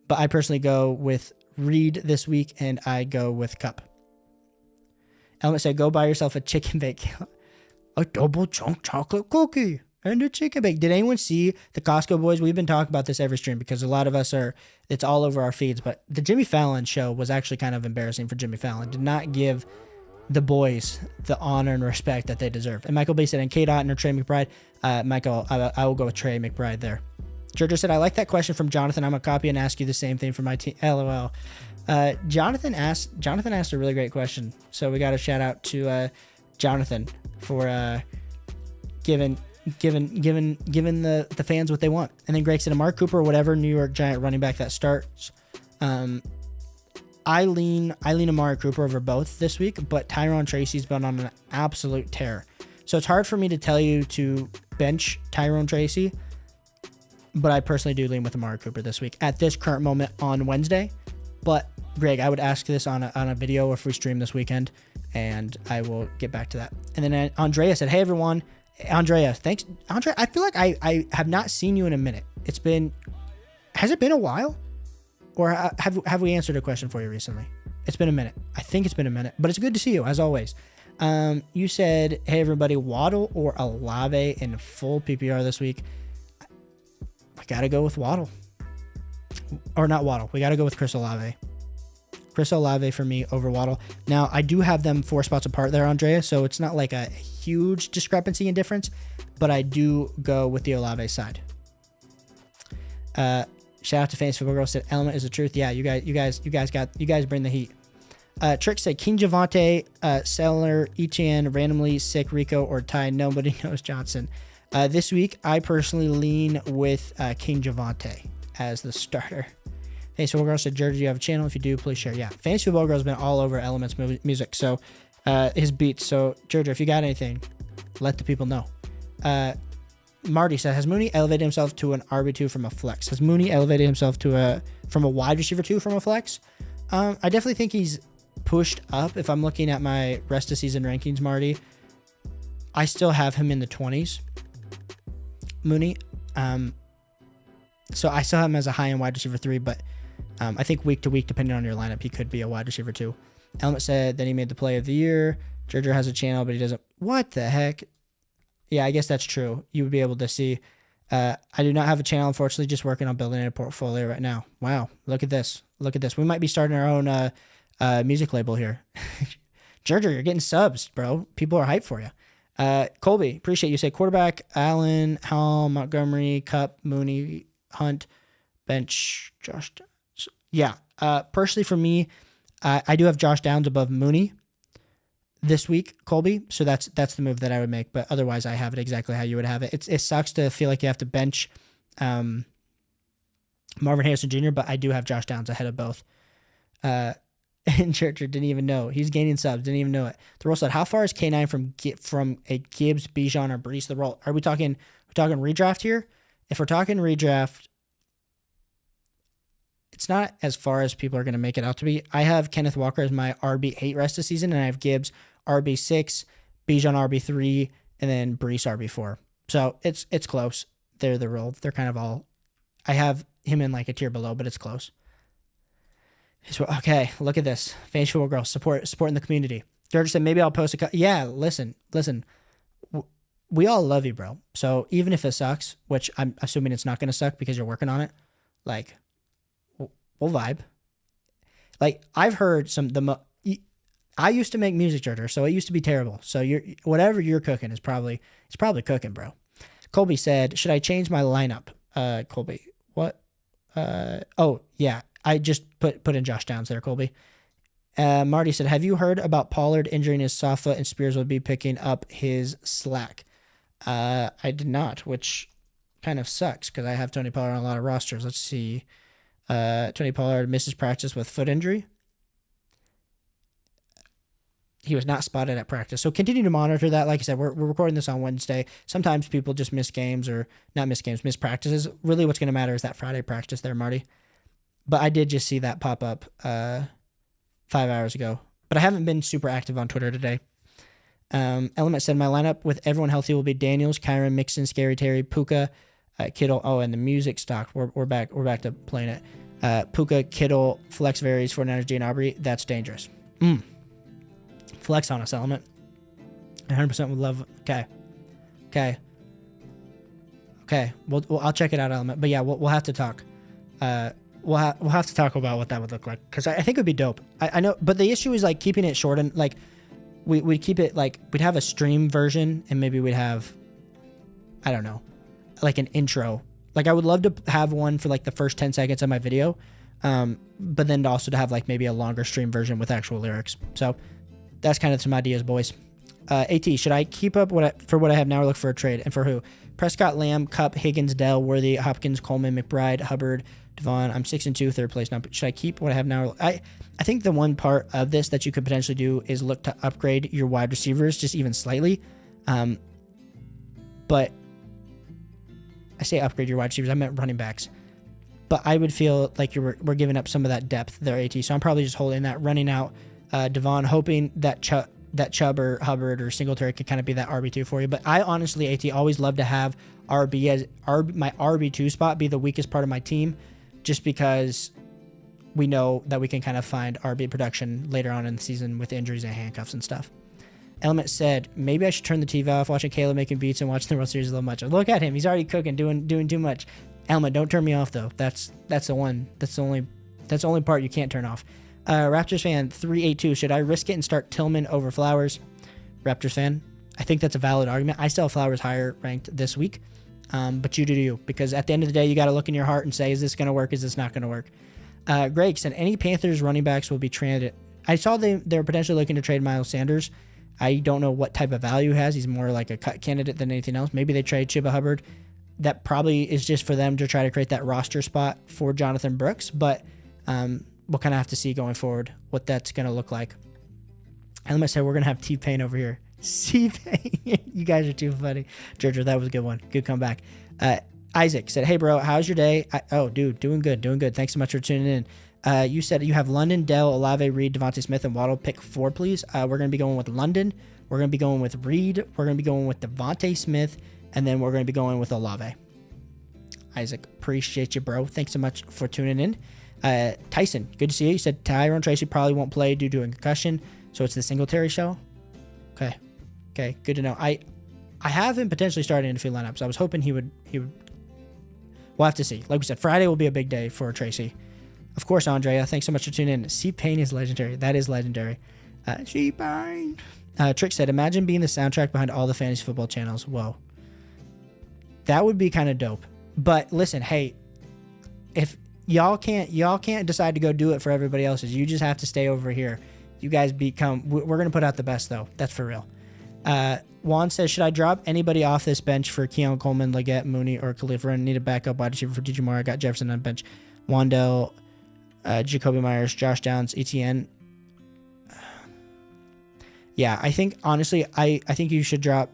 But I personally go with Reed this week and I go with Cup. Element said, go buy yourself a chicken bake. A double chunk chocolate cookie and a chicken bake. Did anyone see the Costco boys? We've been talking about this every stream because a lot of us it's all over our feeds. But the Jimmy Fallon show was actually kind of embarrassing for Jimmy Fallon. Did not give the boys the honor and respect that they deserve. And Michael B said, and K. Dotton or Trey McBride. Michael, I will go with Trey McBride there. Georgia said, I like that question from Jonathan. I'm going to copy and ask you the same thing for my team. LOL. Jonathan asked a really great question. So we got a shout out to Jonathan for giving the fans what they want. And then Greg said, a Mark Cooper or whatever New York Giant running back that starts. I lean Amari Cooper over both this week, but Tyrone Tracy's been on an absolute tear. So it's hard for me to tell you to bench Tyrone Tracy, but I personally do lean with Amari Cooper this week at this current moment on Wednesday. But Greg, I would ask this on a video if we stream this weekend, and I will get back to that. And then Andrea said, "Hey everyone, Andrea, thanks, Andrea. I feel like I have not seen you in a minute. Has it been a while, or have we answered a question for you recently? It's been a minute. I think it's been a minute, but it's good to see you as always." You said, "Hey everybody, Waddle or Olave in full PPR this week?" We gotta go with Waddle, or not Waddle. We gotta go with Chris Olave. Chris Olave for me over Waddle. Now I do have them 4 spots apart there, Andrea, so it's not like a huge discrepancy in difference, but I do go with the Olave side. Shout out to Fantasy Football Girl, said Element is the truth. Yeah, you guys bring the heat. Trick said King Javonte, Seller, Etienne, randomly sick Rico or Ty. Nobody knows Johnson. This week, I personally lean with King Javonte as the starter. Fantasy Football Girl said, George, do you have a channel? If you do, please share. Yeah, Fantasy Football Girl's been all over Element's music, so his beats. So, George, if you got anything, let the people know. Marty said, has Mooney elevated himself to an RB2 from a flex? Has Mooney elevated himself from a wide receiver 2 from a flex? I definitely think he's pushed up. If I'm looking at my rest of season rankings, Marty, I still have him in the 20s. Mooney. So I still have him as a high-end wide receiver 3, but I think week to week, depending on your lineup, he could be a wide receiver 2. Element said that he made the play of the year. Georgia has a channel, but he doesn't. What the heck? Yeah, I guess that's true. You would be able to see. I do not have a channel, unfortunately, just working on building a portfolio right now. Wow, look at this. Look at this. We might be starting our own music label here. Georgia, you're getting subs, bro. People are hyped for you. Colby, appreciate you. Say quarterback, Allen, Hall, Montgomery, Cup, Mooney, Hunt, bench, Josh Downs. Yeah, personally for me, I do have Josh Downs above Mooney this week, Colby. So that's the move that I would make. But otherwise, I have it exactly how you would have it. It sucks to feel like you have to bench Marvin Harrison Jr., but I do have Josh Downs ahead of both. And Churcher didn't even know. He's gaining subs, didn't even know it. The roll said, how far is K9 from a Gibbs, Bijan, or Brees the roll? Are we talking redraft here? If we're talking redraft, it's not as far as people are going to make it out to be. I have Kenneth Walker as my RB8 rest of the season, and I have Gibbs RB6, Bijan RB3, and then Brees RB4. So it's close. They're the roll. They're kind of all. I have him in like a tier below, but it's close. Okay, look at this. Fantasy Football Girl, supporting the community. George said, maybe I'll post yeah, listen. We all love you, bro. So even if it sucks, which I'm assuming it's not going to suck because you're working on it, like, we'll vibe. Like, I've heard I used to make music, George, so it used to be terrible. So whatever you're cooking it's probably cooking, bro. Colby said, should I change my lineup? Colby, what? Oh, yeah. I just put in Josh Downs there, Colby. Marty said, have you heard about Pollard injuring his soft foot and Spears will be picking up his slack? I did not, which kind of sucks because I have Tony Pollard on a lot of rosters. Let's see. Tony Pollard misses practice with foot injury. He was not spotted at practice. So continue to monitor that. Like I said, we're recording this on Wednesday. Sometimes people just miss games or not miss games, miss practices. Really what's going to matter is that Friday practice there, Marty. But I did just see that pop up 5 hours ago. But I haven't been super active on Twitter today. Element said my lineup with everyone healthy will be Daniels, Kyron, Mixon, Scary Terry, Puka, Kittle. Oh, and the music stock. We're back to playing it. Puka, Kittle, Flex varies, 49ers, Gene Aubrey. That's dangerous. Flex on us, Element. 100% would love. Okay. Well, I'll check it out, Element. But yeah, we'll have to talk. We'll have to talk about what that would look like because I think it would be dope. I know, but the issue is like keeping it short and like we'd keep it like we'd have a stream version and maybe we'd have, I don't know, like an intro. Like I would love to have one for like the first 10 seconds of my video, but then also to have like maybe a longer stream version with actual lyrics. So that's kind of some ideas, boys. AT, should I keep up what I have now or look for a trade? And for who? Prescott, Lamb, Cup, Higgins, Dell, Worthy, Hopkins, Coleman, McBride, Hubbard, Devon. I'm 6-2, third place now. Should I keep what I have now? I think the one part of this that you could potentially do is look to upgrade your wide receivers just even slightly. But I say upgrade your wide receivers. I meant running backs. But I would feel like we're giving up some of that depth there, AT. So I'm probably just holding that, running out Devon, hoping that Chubb or Hubbard or Singletary could kind of be that RB2 for you. But I honestly, AT, always love to have RB as my RB2 spot be the weakest part of my team, just because we know that we can kind of find RB production later on in the season with injuries and handcuffs and stuff. Element said, maybe I should turn the TV off, watching Caleb making beats and watching the World Series a little much. Look at him. He's already cooking, doing too much. Element, don't turn me off, though. That's the only part you can't turn off. Raptors fan 382, should I risk it and start Tillman over Flowers? Raptors fan, I think that's a valid argument. I still have Flowers higher ranked this week, but you do you, because at the end of the day, you got to look in your heart and say, is this going to work? Is this not going to work? Greg said, any Panthers running backs will be traded. I saw they're potentially looking to trade Miles Sanders. I don't know what type of value he has. He's more like a cut candidate than anything else. Maybe they trade Chuba Hubbard. That probably is just for them to try to create that roster spot for Jonathan Brooks, but we'll kind of have to see going forward what that's going to look like. And let me say, we're going to have T-Pain over here. C-Pain. You guys are too funny. Georgia, that was a good one. Good comeback. Isaac said, hey, bro, how's your day? Dude, doing good. Thanks so much for tuning in. You said you have London, Dell, Olave, Reed, Devontae Smith, and Waddle. Pick 4, please. We're going to be going with London. We're going to be going with Reed. We're going to be going with Devontae Smith. And then we're going to be going with Olave. Isaac, appreciate you, bro. Thanks so much for tuning in. Tyson, good to see you. You said Tyrone Tracy probably won't play due to a concussion, so it's the Singletary show. Okay, good to know. I have him potentially starting in a few lineups. I was hoping he would. We'll have to see. Like we said, Friday will be a big day for Tracy. Of course, Andrea, thanks so much for tuning in. C-Pain is legendary. That is legendary. C-Pain. Trick said, imagine being the soundtrack behind all the fantasy football channels. Whoa. That would be kind of dope. But listen, hey, if y'all can't decide to go do it for everybody else's, you just have to stay over here. You guys we're going to put out the best, though. That's for real. Juan says, should I drop anybody off this bench for Keon Coleman, Leggett, Mooney, or Khalif? We're going to need a backup wide receiver for DJ Moore. I got Jefferson on bench. Wandell, Jacoby Myers, Josh Downs, ETN. Yeah, I think, honestly, I think you should drop.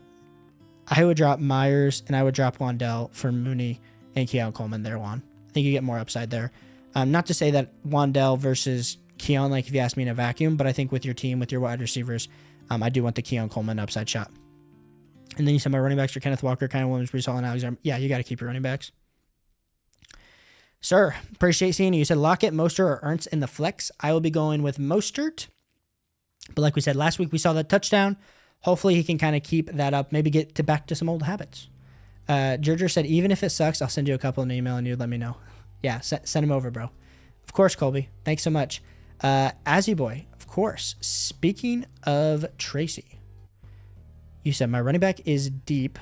I would drop Myers, and I would drop Wandell for Mooney and Keon Coleman there, Juan. I think you get more upside there. Not to say that Wandell versus Keon, like if you ask me in a vacuum, but I think with your team, with your wide receivers, I do want the Keon Coleman upside shot. And then you said my running backs are Kenneth Walker, Kyle Williams, Brees Hall, and Alexander. Yeah, you got to keep your running backs. Sir, appreciate seeing you. You said Lockett, Mostert, or Ernst in the flex. I will be going with Mostert. But like we said, last week we saw that touchdown. Hopefully he can kind of keep that up, maybe get back to some old habits. Gerger said, even if it sucks, I'll send you a couple in an email and you'd let me know. Yeah, send them over, bro. Of course, Colby. Thanks so much. Azzy Boy, of course. Speaking of Tracy, you said my running back is deep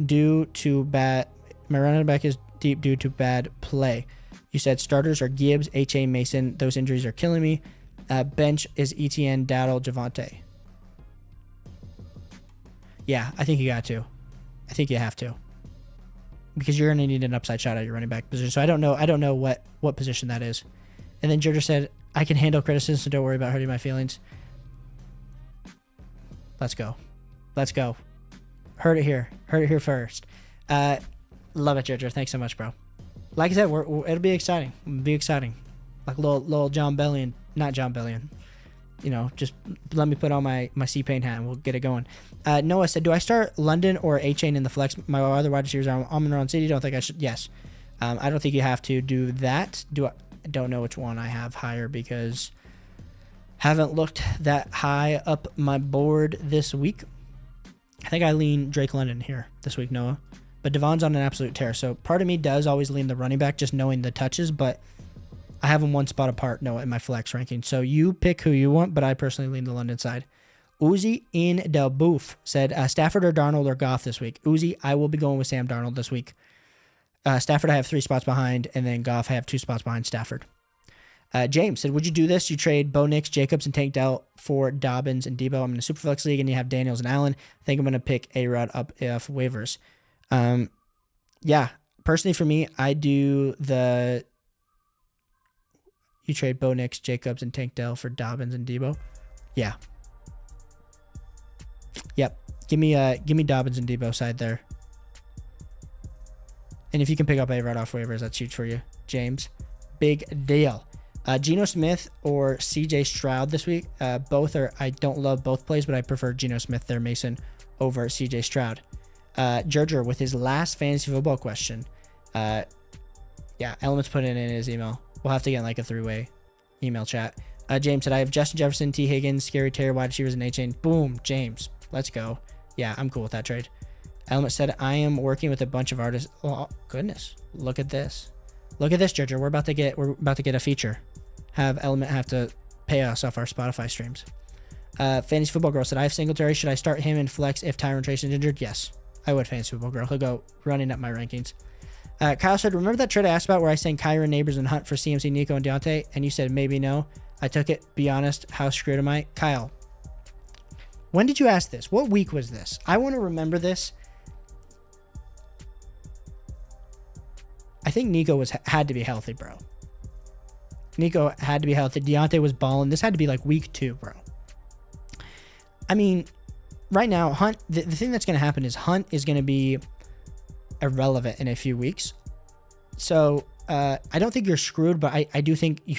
due to bad. My running back is deep due to bad play. You said starters are Gibbs, H.A. Mason. Those injuries are killing me. Bench is ETN, Dowdle, Javonte. Yeah, I think you got to. I think you have to. Because you're going to need an upside shot at your running back position. So I don't know what position that is. And then Georgia said, I can handle criticism, so don't worry about hurting my feelings. Let's go. Heard it here first. Love it, Georgia. Thanks so much, bro. Like I said, it'll be exciting. Like little John Bellion. Not John Bellion. You know, just let me put on my C-Pain hat and we'll get it going. Noah said, do I start London or A-Chain in the flex? My other wide receivers are Amon-Ra City. Don't think I should. Yes. I don't think you have to do that. I don't know which one I have higher because haven't looked that high up my board this week. I think I lean Drake London here this week, Noah. But Devon's on an absolute tear. So part of me does always lean the running back, just knowing the touches, but I have them one spot apart, Noah, in my flex ranking. So you pick who you want, but I personally lean the London side. Uzi in the booth said, Stafford or Darnold or Goff this week. Uzi, I will be going with Sam Darnold this week. Stafford I have 3 spots behind, and then Goff I have 2 spots behind Stafford. James said, would you do this? You trade Bo Nix, Jacobs, and Tank Dell for Dobbins and Debo. I'm in a Superflex league, and you have Daniels and Allen. I think I'm going to pick A-Rod up off waivers. Yeah, personally for me, I do the... You trade Bo Nix, Jacobs, and Tank Dell for Dobbins and Debo. Yeah. Yep. Give me Dobbins and Debo side there. And if you can pick up A-Rod off waivers, that's huge for you. James, big deal. Geno Smith or CJ Stroud this week. Both are, I don't love both plays, but I prefer Geno Smith there, Mason, over CJ Stroud. Gerger with his last fantasy football question. Yeah, Elements put it in his email. We'll have to get in like a three-way email chat. James said, I have Justin Jefferson, T. Higgins, Scary Terry, wide receivers, and A-Chain. Boom, James. Let's go. Yeah, I'm cool with that trade. Element said, I am working with a bunch of artists. Oh, goodness. Look at this. Look at this, Gerger. We're about to get a feature. Have Element have to pay us off our Spotify streams. Fantasy Football Girl said, I have Singletary. Should I start him in flex if Tyron Trace is injured? Yes, I would. Fantasy Football Girl. He'll go running up my rankings. Kyle said, remember that trade I asked about where I sang Kyron, Neighbors, and Hunt for CMC, Nico, and Deontay? And you said maybe no. I took it. Be honest. How screwed am I? Kyle, when did you ask this? What week was this? I want to remember this. I think Nico had to be healthy, bro. Nico had to be healthy. Deontay was balling. This had to be like week 2, bro. I mean, right now, Hunt, the thing that's going to happen is Hunt is going to be irrelevant in a few weeks. So I don't think you're screwed, but I do think you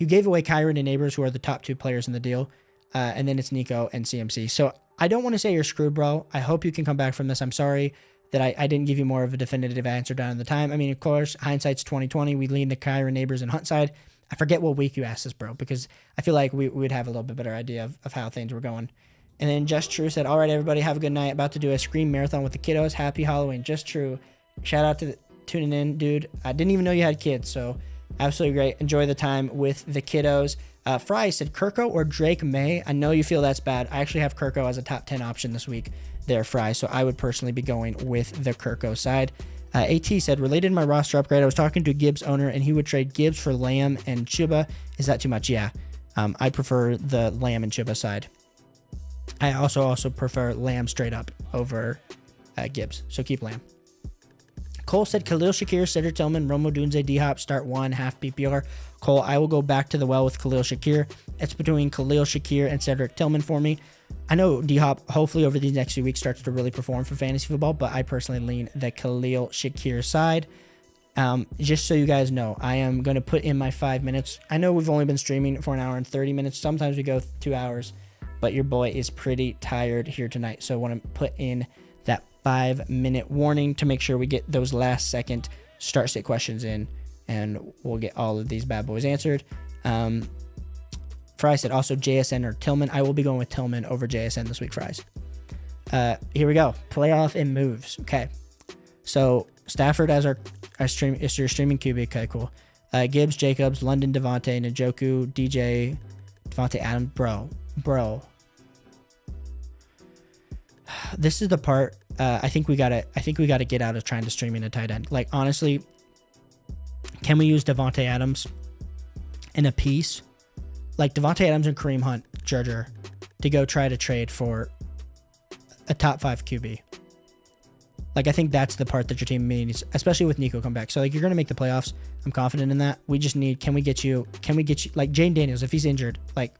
gave away Kyron and Neighbors, who are the top 2 players in the deal. And then it's Nico and CMC. So I don't want to say you're screwed, bro. I hope you can come back from this. I'm sorry that I didn't give you more of a definitive answer down at the time. I mean, of course, hindsight's 2020. We lean the Kyron, Neighbors, and Hunt side. I forget what week you asked this, bro, because I feel like we would have a little bit better idea of how things were going. And then Just True said, all right, everybody, have a good night. About to do a Scream marathon with the kiddos. Happy Halloween. Just True. Shout out to tuning in, dude. I didn't even know you had kids, so absolutely great. Enjoy the time with the kiddos. Fry said, Kirko or Drake May? I know you feel that's bad. I actually have Kirko as a top 10 option this week there, Fry, so I would personally be going with the Kirko side. AT said, related to my roster upgrade, I was talking to a Gibbs owner, and he would trade Gibbs for Lamb and Chuba. Is that too much? Yeah. I prefer the Lamb and Chuba side. I also prefer Lamb straight up over Gibbs, so keep Lamb. Cole said, Khalil Shakir, Cedric Tillman, Romo Dunze, D-Hop, start 1, half PPR. Cole, I will go back to the well with Khalil Shakir. It's between Khalil Shakir and Cedric Tillman for me. I know D-Hop, hopefully over these next few weeks, starts to really perform for fantasy football, but I personally lean the Khalil Shakir side. Just so you guys know, I am going to put in my 5 minutes. I know we've only been streaming for an hour and 30 minutes. Sometimes we go 2 hours, but your boy is pretty tired here tonight, so I want to put in that 5-minute warning to make sure we get those last second start sit questions in, and we'll get all of these bad boys answered. Fry said also JSN or Tillman. I will be going with Tillman over JSN this week, Fries. Here we go. Playoff and moves. Okay. So Stafford as your streaming QB. Okay, cool. Gibbs, Jacobs, London, Devontae, Njoku, DJ, Devontae Adams. Bro. This is the part I think we gotta get out of trying to stream in a tight end. Like, honestly, can we use Devontae Adams in a piece? Like Devontae Adams and Kareem Hunt, Gerger, to go try to trade for a top 5 QB. Like, I think that's the part that your team needs, especially with Nico come back. So, like, you're going to make the playoffs. I'm confident in that. We just need, can we get you, like, Jane Daniels, if he's injured, like,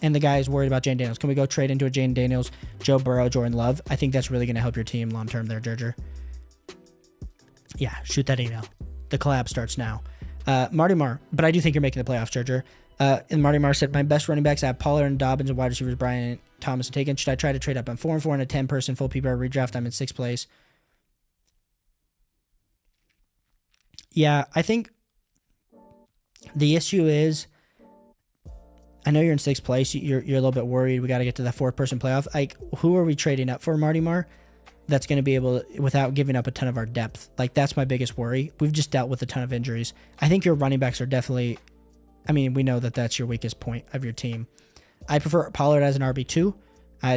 and the guy is worried about Jane Daniels, can we go trade into a Jane Daniels, Joe Burrow, Jordan Love? I think that's really going to help your team long-term there, Gerger. Yeah, shoot that email. The collab starts now. Marty Marr, but I do think you're making the playoffs, Gerger. And Marty Marr said, my best running backs, I have Pollard and Dobbins, and wide receivers, Brian Thomas and Taken. Should I try to trade up? I'm 4-4 in a 10-person full PPR redraft. I'm in 6th place. Yeah, I think the issue is, I know you're in 6th place. You're a little bit worried. We got to get to that 4th-person playoff. Like, who are we trading up for, Marty Marr? That's going to be able to, without giving up a ton of our depth. Like, that's my biggest worry. We've just dealt with a ton of injuries. I think your running backs are definitely, I mean, we know that that's your weakest point of your team. I prefer Pollard as an RB2.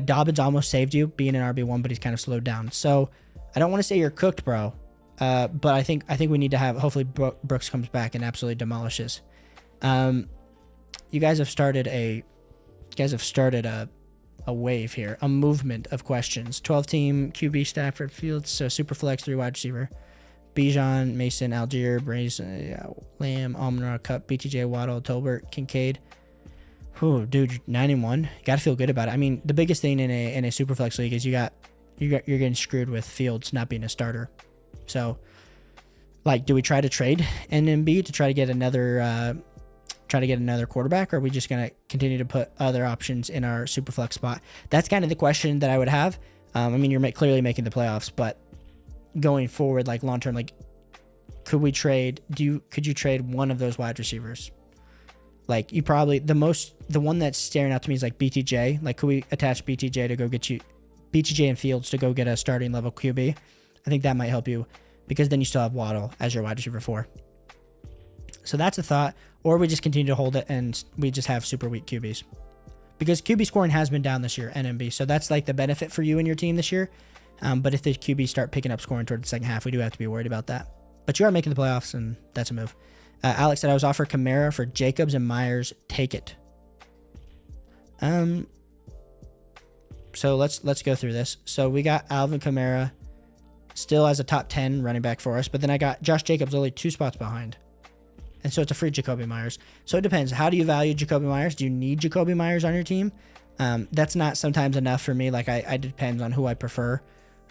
Dobbins almost saved you being an RB1, but he's kind of slowed down. So I don't want to say you're cooked, bro, But I think we need to have, hopefully Brooks comes back and absolutely demolishes. You guys have started a wave here, a movement of questions. 12-team QB Stafford Fields, so super flex 3 wide receiver. Bijan, Mason, Algier, Brace, Lamb, Almanara, Cup, BTJ, Waddle, Tolbert, Kincaid. Whew, dude, 9-1. You gotta feel good about it. I mean, the biggest thing in a super flex league is you're getting screwed with Fields not being a starter. So, like, do we try to trade NMB to try to get another quarterback, or are we just gonna continue to put other options in our super flex spot? That's kind of the question that I would have. I mean, you're clearly making the playoffs, but going forward, like long term, like could you trade one of those wide receivers? Like you probably the one that's staring out to me is like BTJ. Like could we attach BTJ to go get you BTJ and Fields to go get a starting level QB? I think that might help you because then you still have Waddle as your wide receiver 4. So that's a thought. Or we just continue to hold it and we just have super weak QBs. Because QB scoring has been down this year, NMB. So that's like the benefit for you and your team this year. But if the QBs start picking up scoring toward the second half, we do have to be worried about that. But you are making the playoffs, and that's a move. Alex said I was offered Kamara for Jacobs and Myers. Take it. So let's go through this. So we got Alvin Kamara still as a top 10 running back for us, but then I got Josh Jacobs only 2 spots behind. And so it's a free Jacoby Myers. So it depends. How do you value Jacoby Myers? Do you need Jacoby Myers on your team? That's not sometimes enough for me. Like I depends on who I prefer.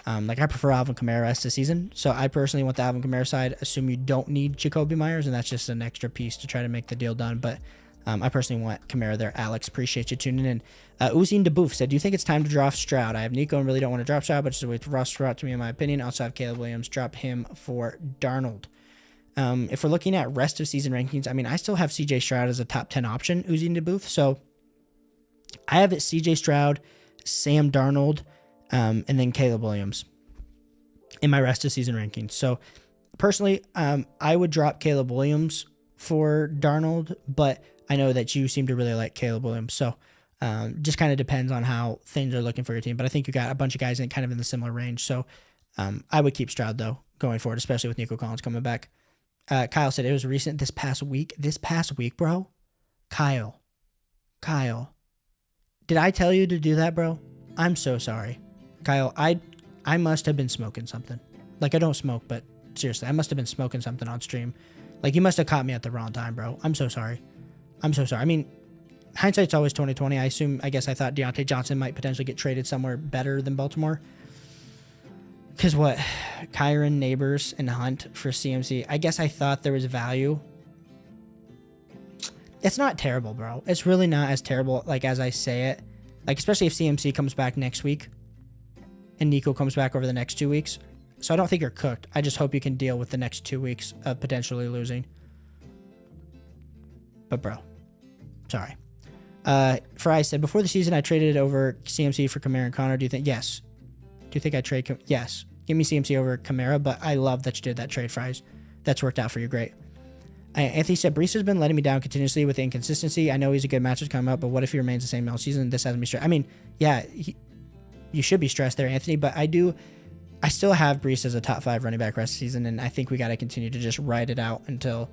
Like I prefer Alvin Kamara rest of the season. So I personally want the Alvin Kamara side. Assume you don't need Jacoby Myers, and that's just an extra piece to try to make the deal done. But I personally want Kamara there. Alex, appreciate you tuning in. Uzine DeBoof said, do you think it's time to drop Stroud? I have Nico and really don't want to drop Stroud, but just a way to roster out to me in my opinion. Also have Caleb Williams. Drop him for Darnold. If we're looking at rest of season rankings, I mean, I still have CJ Stroud as a top 10 option, Uzine DeBoof. So I have it CJ Stroud, Sam Darnold, and then Caleb Williams in my rest of season rankings. So personally, I would drop Caleb Williams for Darnold, but I know that you seem to really like Caleb Williams. So just kind of depends on how things are looking for your team. But I think you got a bunch of guys in kind of in the similar range. So I would keep Stroud though going forward, especially with Nico Collins coming back. Kyle said it was recent this past week. This past week, bro. Kyle. Did I tell you to do that, bro? I'm so sorry. Kyle, I must have been smoking something. Like, I don't smoke, but seriously, I must have been smoking something on stream. Like, you must have caught me at the wrong time, bro. I'm so sorry. I mean, hindsight's always 20/20. I guess I thought Deontay Johnson might potentially get traded somewhere better than Baltimore. Because what? Kyron, Neighbors, and Hunt for CMC. I guess I thought there was value. It's not terrible, bro. It's really not as terrible, like, as I say it. Like, especially if CMC comes back next week and Nico comes back over the next 2 weeks. So I don't think you're cooked. I just hope you can deal with the next 2 weeks of potentially losing. But, bro, sorry. Fry said, before the season, I traded over CMC for Kamara and Connor. Do you think? Yes. Do you think I trade? Yes. Give me CMC over Kamara, but I love that you did that trade, Fries. That's worked out for you great. Anthony said, Brees has been letting me down continuously with inconsistency. I know he's a good matchup coming up, but what if he remains the same all season? This hasn't been stressed. I mean, yeah, you should be stressed there, Anthony, but I still have Brees as a top 5 running back rest of the season, and I think we got to continue to just ride it out until,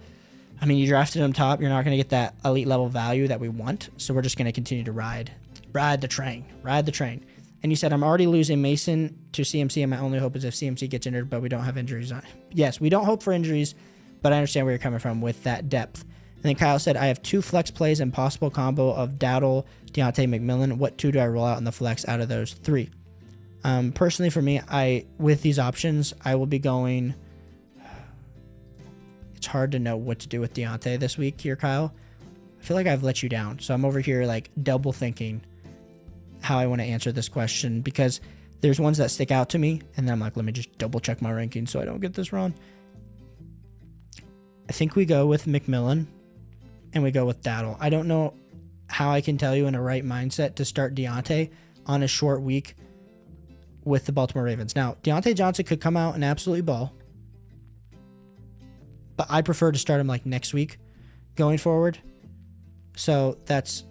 I mean, you drafted him top. You're not going to get that elite level value that we want, so we're just going to continue to ride the train. And you said, I'm already losing Mason to CMC, and my only hope is if CMC gets injured, but we don't have injuries on. Yes, we don't hope for injuries, but I understand where you're coming from with that depth. And then Kyle said, I have 2 flex plays and possible combo of Dowdle, Deontay, McMillan. What 2 do I roll out in the flex out of those 3? Personally, for me, with these options, I will be going. It's hard to know what to do with Deontay this week here, Kyle. I feel like I've let you down. So I'm over here like double thinking how I want to answer this question because there's ones that stick out to me. And then I'm like, let me just double check my ranking so I don't get this wrong. I think we go with McMillan and we go with Dowdle. I don't know how I can tell you in a right mindset to start Deontay on a short week with the Baltimore Ravens. Now, Deontay Johnson could come out and absolutely ball, but I prefer to start him like next week going forward. So that's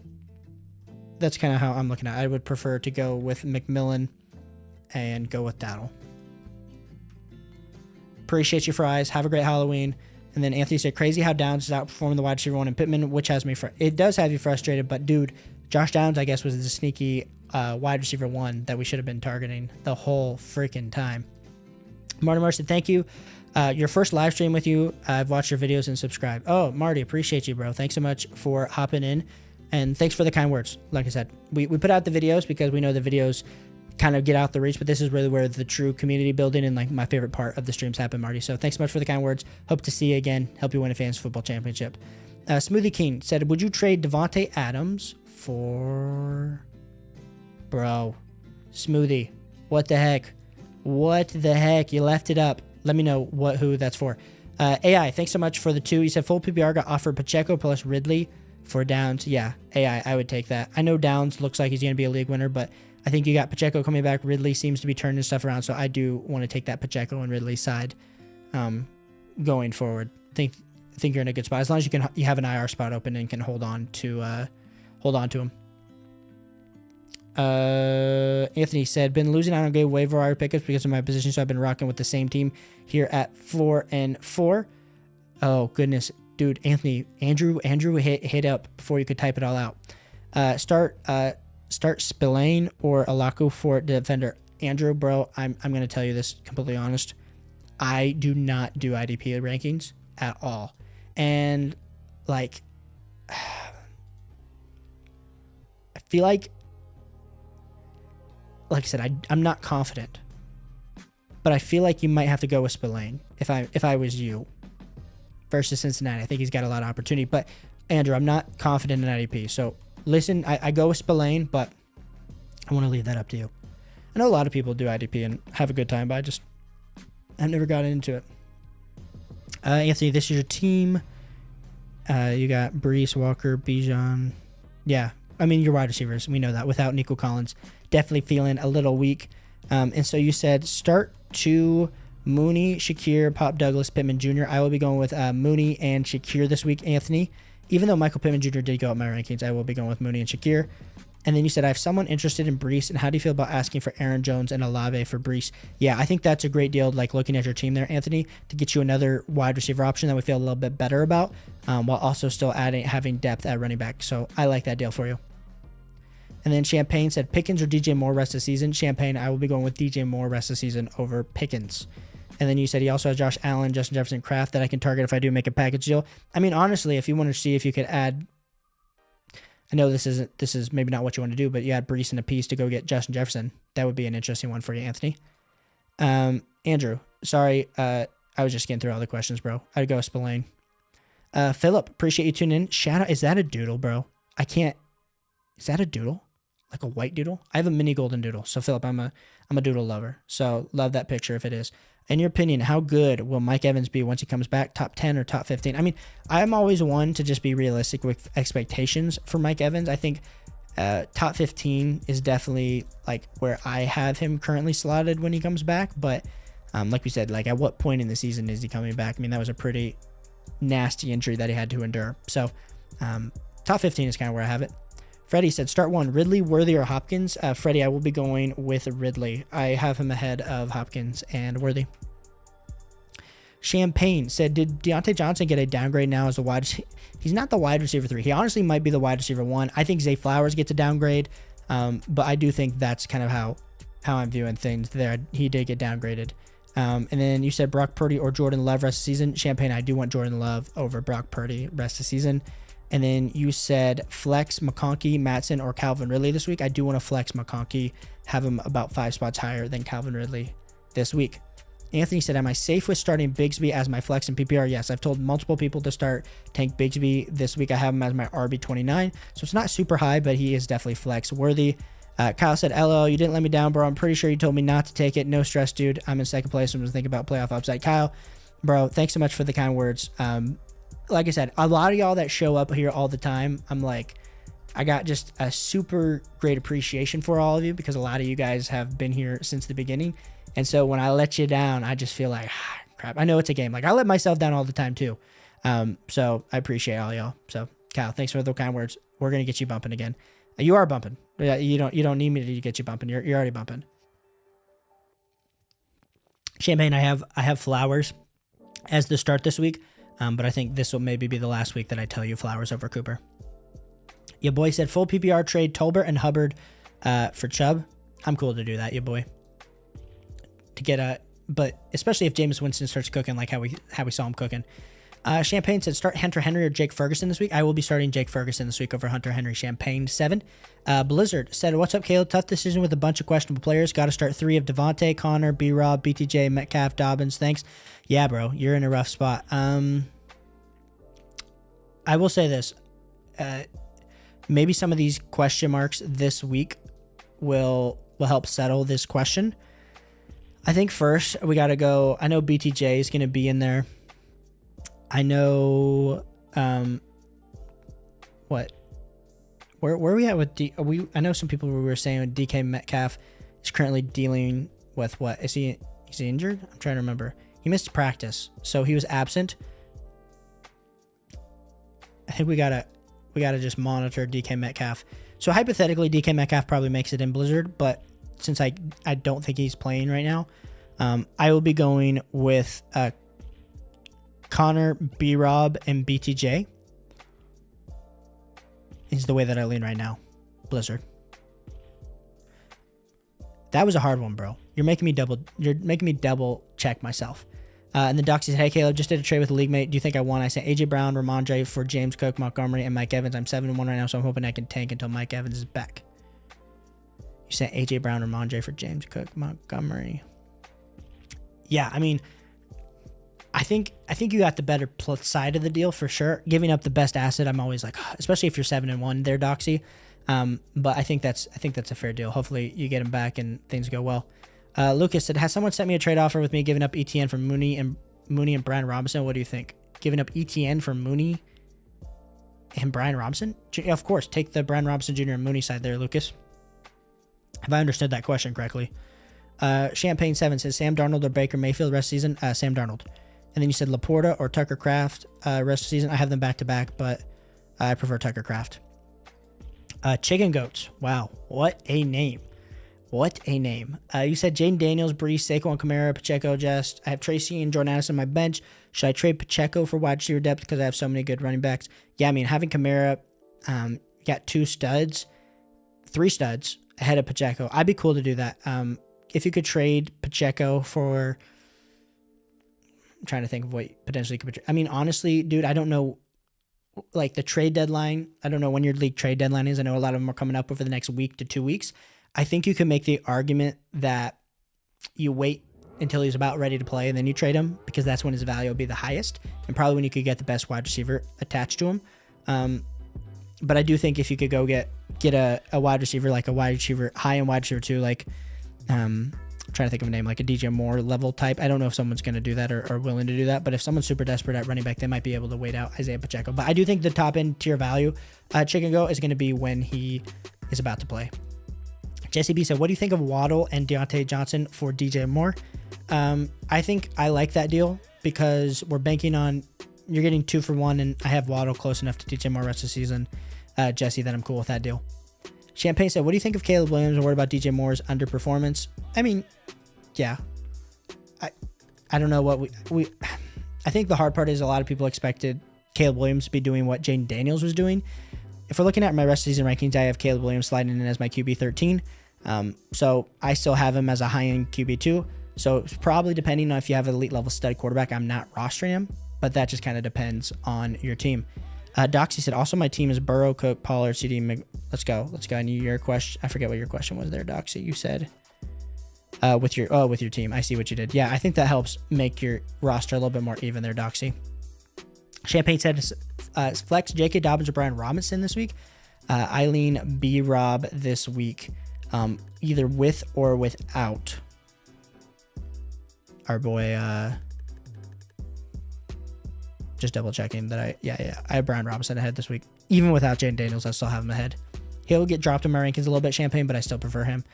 kind of how I'm looking at it. I would prefer to go with McMillan and go with Dowdle. appreciate you, Fries. Have a great Halloween. And then Anthony said, crazy how Downs is outperforming the wide receiver 1 in Pittman, which has me it does have you frustrated, but dude, Josh Downs, I guess, was the sneaky wide receiver 1 that we should have been targeting the whole freaking time. Marty Marsh said, thank you. Your first live stream with you. I've watched your videos and subscribed. Oh, Marty, appreciate you, bro. Thanks so much for hopping in. And thanks for the kind words. Like I said, we put out the videos because we know the videos kind of get out the reach, but this is really where the true community building and like my favorite part of the streams happen, Marty. So thanks so much for the kind words. Hope to see you again. Help you win a fantasy football championship. Smoothie King said, would you trade Devontae Adams for... Bro, Smoothie, what the heck? What the heck? You left it up. Let me know who that's for. AI, thanks so much for the 2. You said full PPR got offered Pacheco plus Ridley for Downs. Yeah, AI, I would take that. I know Downs looks like he's going to be a league winner, but I think you got Pacheco coming back. Ridley seems to be turning stuff around, so I do want to take that Pacheco and Ridley side going forward. I think you're in a good spot as long as you have an IR spot open and can hold on to him. Anthony said, been losing out on good waiver wire pickups because of my position, so I've been rocking with the same team here at 4-4. Oh goodness, dude, Anthony, Andrew hit up before you could type it all out. Start Spillane or Alaku for defender. Andrew, bro, I'm gonna tell you this completely honest. I do not do IDP rankings at all, and like, I feel like I said, I'm not confident, but I feel like you might have to go with Spillane if I was you versus Cincinnati. I think he's got a lot of opportunity, but Andrew, I'm not confident in IDP. So listen, I go with Spillane, but I want to leave that up to you. I know a lot of people do IDP and have a good time, but I've never gotten into it. Anthony, this is your team. You got Brees, Walker, Bijan. Yeah, I mean, your wide receivers, we know that. Without Nico Collins, definitely feeling a little weak. And so you said start 2, Mooney, Shakir, Pop Douglas, Pittman Jr. I will be going with Mooney and Shakir this week, Anthony. Even though Michael Pittman Jr. did go up my rankings, I will be going with Mooney and Shakir. And then you said, I have someone interested in Brees, and how do you feel about asking for Aaron Jones and Olave for Brees? Yeah, I think that's a great deal, like looking at your team there, Anthony, to get you another wide receiver option that we feel a little bit better about, while also still having depth at running back. So I like that deal for you. And then Champagne said, Pickens or DJ Moore rest of the season? Champagne, I will be going with DJ Moore rest of the season over Pickens. And then you said he also has Josh Allen, Justin Jefferson, Kraft that I can target if I do make a package deal. I mean, honestly, if you want to see if you could add, I know this is maybe not what you want to do, but you add Brees and a piece to go get Justin Jefferson. That would be an interesting one for you, Anthony. Andrew, sorry, I was just getting through all the questions, bro. I'd go with Spillane. Philip, appreciate you tuning in. Shout out, is that a doodle, bro? Is that a doodle? Like a white doodle? I have a mini golden doodle. So Philip, I'm a doodle lover. So love that picture if it is. In your opinion, how good will Mike Evans be once he comes back? Top 10 or top 15? I mean, I'm always one to just be realistic with expectations for Mike Evans. I think top 15 is definitely like where I have him currently slotted when he comes back. But like we said, like at what point in the season is he coming back? I mean, that was a pretty nasty injury that he had to endure. So top 15 is kind of where I have it. Freddie said, start 1, Ridley, Worthy, or Hopkins? Freddie, I will be going with Ridley. I have him ahead of Hopkins and Worthy. Champagne said, did Deontay Johnson get a downgrade now as a wide receiver? He's not the wide receiver 3. He honestly might be the wide receiver 1. I think Zay Flowers gets a downgrade, but I do think that's kind of how I'm viewing things there. He did get downgraded. And then you said Brock Purdy or Jordan Love rest of the season. Champagne, I do want Jordan Love over Brock Purdy rest of the season. And then you said flex McConkey, Mattson, or Calvin Ridley this week. I do want to flex McConkey, have him about 5 spots higher than Calvin Ridley this week. Anthony said, am I safe with starting Bigsby as my flex in PPR? Yes, I've told multiple people to start Tank Bigsby this week. I have him as my RB29, so it's not super high, but he is definitely flex worthy. Kyle said, LO, you didn't let me down, bro. I'm pretty sure you told me not to take it. No stress, dude. I'm in second place and was thinking about playoff upside. Kyle, bro, thanks so much for the kind words. Like I said, a lot of y'all that show up here all the time, I'm like, I got just a super great appreciation for all of you because a lot of you guys have been here since the beginning. And so when I let you down, I just feel like, crap. I know it's a game. Like I let myself down all the time too. So I appreciate all y'all. So Kyle, thanks for the kind words. We're going to get you bumping again. You are bumping. You don't need me to get you bumping. You're already bumping. Champagne, I have Flowers as the start this week. But I think this will maybe be the last week that I tell you Flowers over Cooper. Your boy said full PPR trade Tolbert and Hubbard for Chubb. I'm cool to do that, your boy. To get but especially if Jameis Winston starts cooking like how we saw him cooking. Champagne said start Hunter Henry or Jake Ferguson this week. I will be starting Jake Ferguson this week over Hunter Henry. Champagne 7. Blizzard said, what's up, Caleb? Tough decision with a bunch of questionable players. Got to start 3 of Devontae, Connor, B-Rob, BTJ, Metcalf, Dobbins. Thanks. Yeah, bro, you're in a rough spot. I will say this. Maybe some of these question marks this week will help settle this question. I think first we got to go. I know BTJ is going to be in there. I know, where are we at with I know some people were saying DK Metcalf is currently dealing with what? Is he injured? I'm trying to remember. He missed practice, so he was absent. I think we gotta just monitor DK Metcalf. So hypothetically, DK Metcalf probably makes it in Blizzard, but since I don't think he's playing right now, I will be going with Connor, B-Rob, and BTJ is the way that I lean right now. Blizzard. That was a hard one, bro. You're making me double check myself. And then Doxy said, hey, Caleb, just did a trade with a league mate. Do you think I won? I said AJ Brown, Ramondre for James Cook, Montgomery, and Mike Evans. I'm 7-1 right now, so I'm hoping I can tank until Mike Evans is back. You said AJ Brown, Ramondre for James Cook, Montgomery. Yeah, I mean, I think you got the better side of the deal for sure. Giving up the best asset, I'm always like, especially if you're 7-1 there, Doxy. But I think that's a fair deal. Hopefully you get him back and things go well. Lucas said, has someone sent me a trade offer with me giving up ETN for Mooney and Brian Robinson? What do you think? Giving up ETN for Mooney and Brian Robinson? Of course, take the Brian Robinson Jr. and Mooney side there, Lucas. Have I understood that question correctly? Champagne 7 says Sam Darnold or Baker Mayfield rest of season. Sam Darnold. And then you said Laporta or Tucker Kraft rest of season. I have them back to back, but I prefer Tucker Kraft. Chicken Goats. Wow, what a name. What a name. You said Jaden Daniels, Brees, Saquon Kamara, Pacheco, Just. I have Tracy and Jordan Addison on my bench. Should I trade Pacheco for wide receiver depth because I have so many good running backs? Yeah, I mean, having Kamara, got 3 studs ahead of Pacheco. I'd be cool to do that. If you could trade Pacheco for, I'm trying to think of what potentially could be. I mean, honestly, dude, I don't know, like the trade deadline. I don't know when your league trade deadline is. I know a lot of them are coming up over the next week to 2 weeks. I think you can make the argument that you wait until he's about ready to play and then you trade him because that's when his value will be the highest and probably when you could get the best wide receiver attached to him. But I do think if you could go get a wide receiver, like a wide receiver, high-end wide receiver too, like I'm trying to think of a name, like a DJ Moore level type. I don't know if someone's going to do that or willing to do that, but if someone's super desperate at running back, they might be able to wait out Isaiah Pacheco. But I do think the top end tier value Chicken Go is going to be when he is about to play. Jesse B said, what do you think of Waddle and Deontay Johnson for DJ Moore? I think I like that deal because we're banking on you're getting 2 for 1, and I have Waddle close enough to DJ Moore rest of the season. Jesse, that I'm cool with that deal. Champagne said, what do you think of Caleb Williams and what about DJ Moore's underperformance? I mean, yeah. I don't know what we I think the hard part is a lot of people expected Caleb Williams to be doing what Jaden Daniels was doing. If we're looking at my rest of season rankings, I have Caleb Williams sliding in as my QB 13. So I still have him as a high-end QB2. So it's probably depending on if you have an elite level stud quarterback, I'm not rostering him, but that just kind of depends on your team. Doxy said, also my team is Burrow, Cook, Pollard, CD, Let's go. I knew your question. I forget what your question was there, Doxy. You said with your team. I see what you did. Yeah, I think that helps make your roster a little bit more even there, Doxy. Champagne said, flex J.K. Dobbins or Brian Robinson this week. Eileen B-Rob this week. Either with or without our boy, just double checking that I have Brian Robinson ahead this week. Even without Jaden Daniels, I still have him ahead. He'll get dropped in my rankings a little bit, Champagne, but I still prefer him.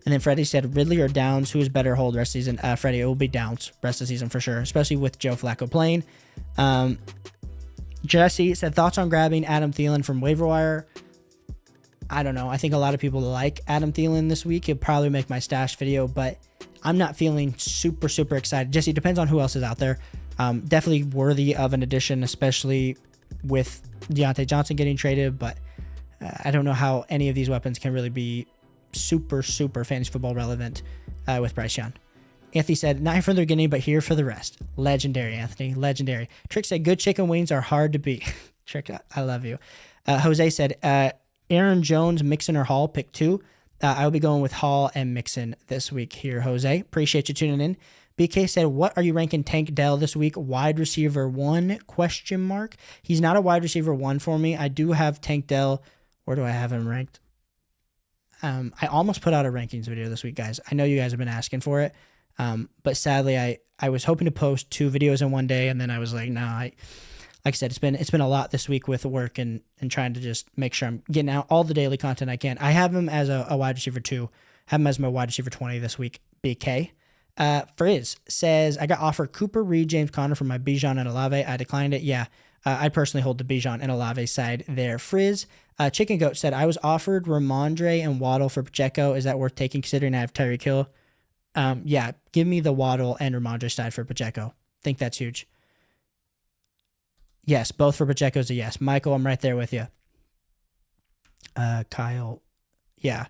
And then Freddie said, Ridley or Downs, who is better hold rest of the season? Freddie, it will be Downs rest of the season for sure, especially with Joe Flacco playing. Jesse said, thoughts on grabbing Adam Thielen from waiver wire? I don't know. I think a lot of people like Adam Thielen this week. He'll probably make my stash video, but I'm not feeling super excited. Jesse, it depends on who else is out there. Definitely worthy of an addition, especially with Deontay Johnson getting traded, but I don't know how any of these weapons can really be super fantasy football relevant with Bryce Young. Anthony said, not here for the beginning, but here for the rest. Legendary, Anthony. Legendary. Trick said, good chicken wings are hard to beat. Trick, I love you. Jose said, Aaron Jones, Mixon, or Hall, pick 2. I will be going with Hall and Mixon this week here, Jose. Appreciate you tuning in. BK said, what are you ranking Tank Dell this week? Wide receiver 1, question mark. He's not a wide receiver 1 for me. I do have Tank Dell. Where do I have him ranked? I almost put out a rankings video this week, guys. I know you guys have been asking for it. But sadly, I was hoping to post 2 videos in one day, and then I was like, no, like I said, it's been a lot this week with work and trying to just make sure I'm getting out all the daily content I can. I have him as a wide receiver 2, have him as my wide receiver 20 this week. BK. Frizz says, I got offered Cooper, Reed, James Conner for my Bijan and Olave. I declined it. Yeah, I personally hold the Bijan and Olave side there. Frizz. Chicken Goat said, I was offered Ramondre and Waddle for Pacheco. Is that worth taking considering I have Tyreek Hill? Yeah, give me the Waddle and Ramondre side for Pacheco. Think that's huge. Yes, both for Pacheco's a yes. Michael, I'm right there with you. Kyle, yeah,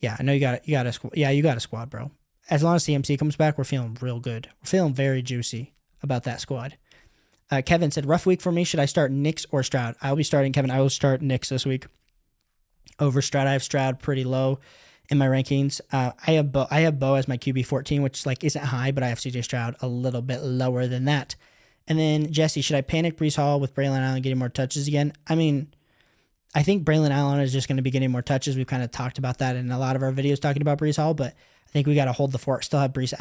I know you got a squad. Yeah, you got a squad, bro. As long as CMC comes back, we're feeling real good. We're feeling very juicy about that squad. Kevin said, rough week for me. Should I start Nix or Stroud? I'll be starting Kevin. I will start Nix this week over Stroud. I have Stroud pretty low in my rankings. I have Bo as my QB 14, which like isn't high, but I have CJ Stroud a little bit lower than that. And then Jesse, should I panic Breece Hall with Braylon Allen getting more touches again? I mean, I think Braylon Allen is just going to be getting more touches. We've kind of talked about that in a lot of our videos talking about Breece Hall, but I think we got to hold the fort. Still have Breece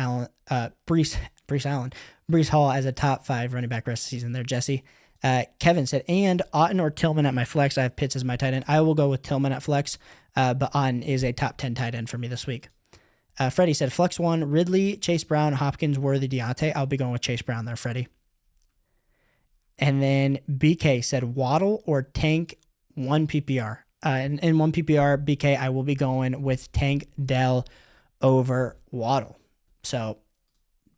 Hall as a top 5 running back rest of the season there, Jesse. Kevin said, and Otton or Tillman at my flex. I have Pitts as my tight end. I will go with Tillman at flex, but Otton is a top 10 tight end for me this week. Freddie said, flex 1, Ridley, Chase Brown, Hopkins, Worthy, Deontay. I'll be going with Chase Brown there, Freddie. And then BK said, Waddle or Tank 1 PPR. And in 1 PPR, BK, I will be going with Tank Dell over Waddle. So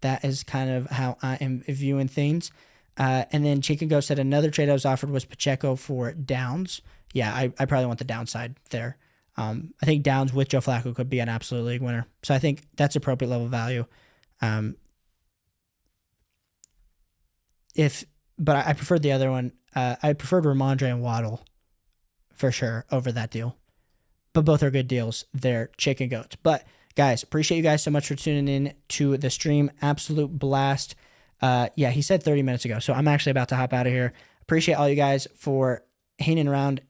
that is kind of how I am viewing things. And then Chicken Ghost said another trade I was offered was Pacheco for Downs. Yeah, I probably want the downside there. I think Downs with Joe Flacco could be an absolute league winner. So I think that's appropriate level value. But I preferred the other one. I preferred Ramondre and Waddle for sure over that deal. But both are good deals. They're Chicken Goats. But guys, appreciate you guys so much for tuning in to the stream. Absolute blast. Yeah, he said 30 minutes ago, so I'm actually about to hop out of here. Appreciate all you guys for hanging around,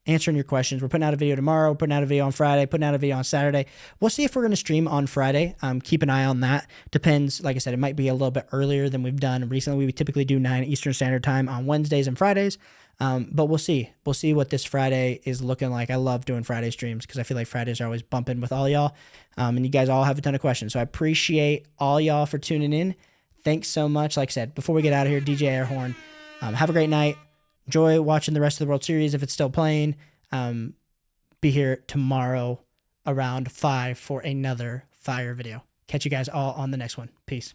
answering your questions. We're putting out a video tomorrow, putting out a video on Friday, putting out a video on Saturday. We'll see if we're going to stream on Friday. Keep an eye on that. Depends. Like I said, it might be a little bit earlier than we've done recently. We typically do 9 Eastern Standard Time on Wednesdays and Fridays. But we'll see. We'll see what this Friday is looking like. I love doing Friday streams because I feel like Fridays are always bumping with all y'all. And you guys all have a ton of questions. So I appreciate all y'all for tuning in. Thanks so much. Like I said, before we get out of here, DJ Airhorn, have a great night. Enjoy watching the rest of the World Series if it's still playing. Be here tomorrow around 5 for another fire video. Catch you guys all on the next one. Peace.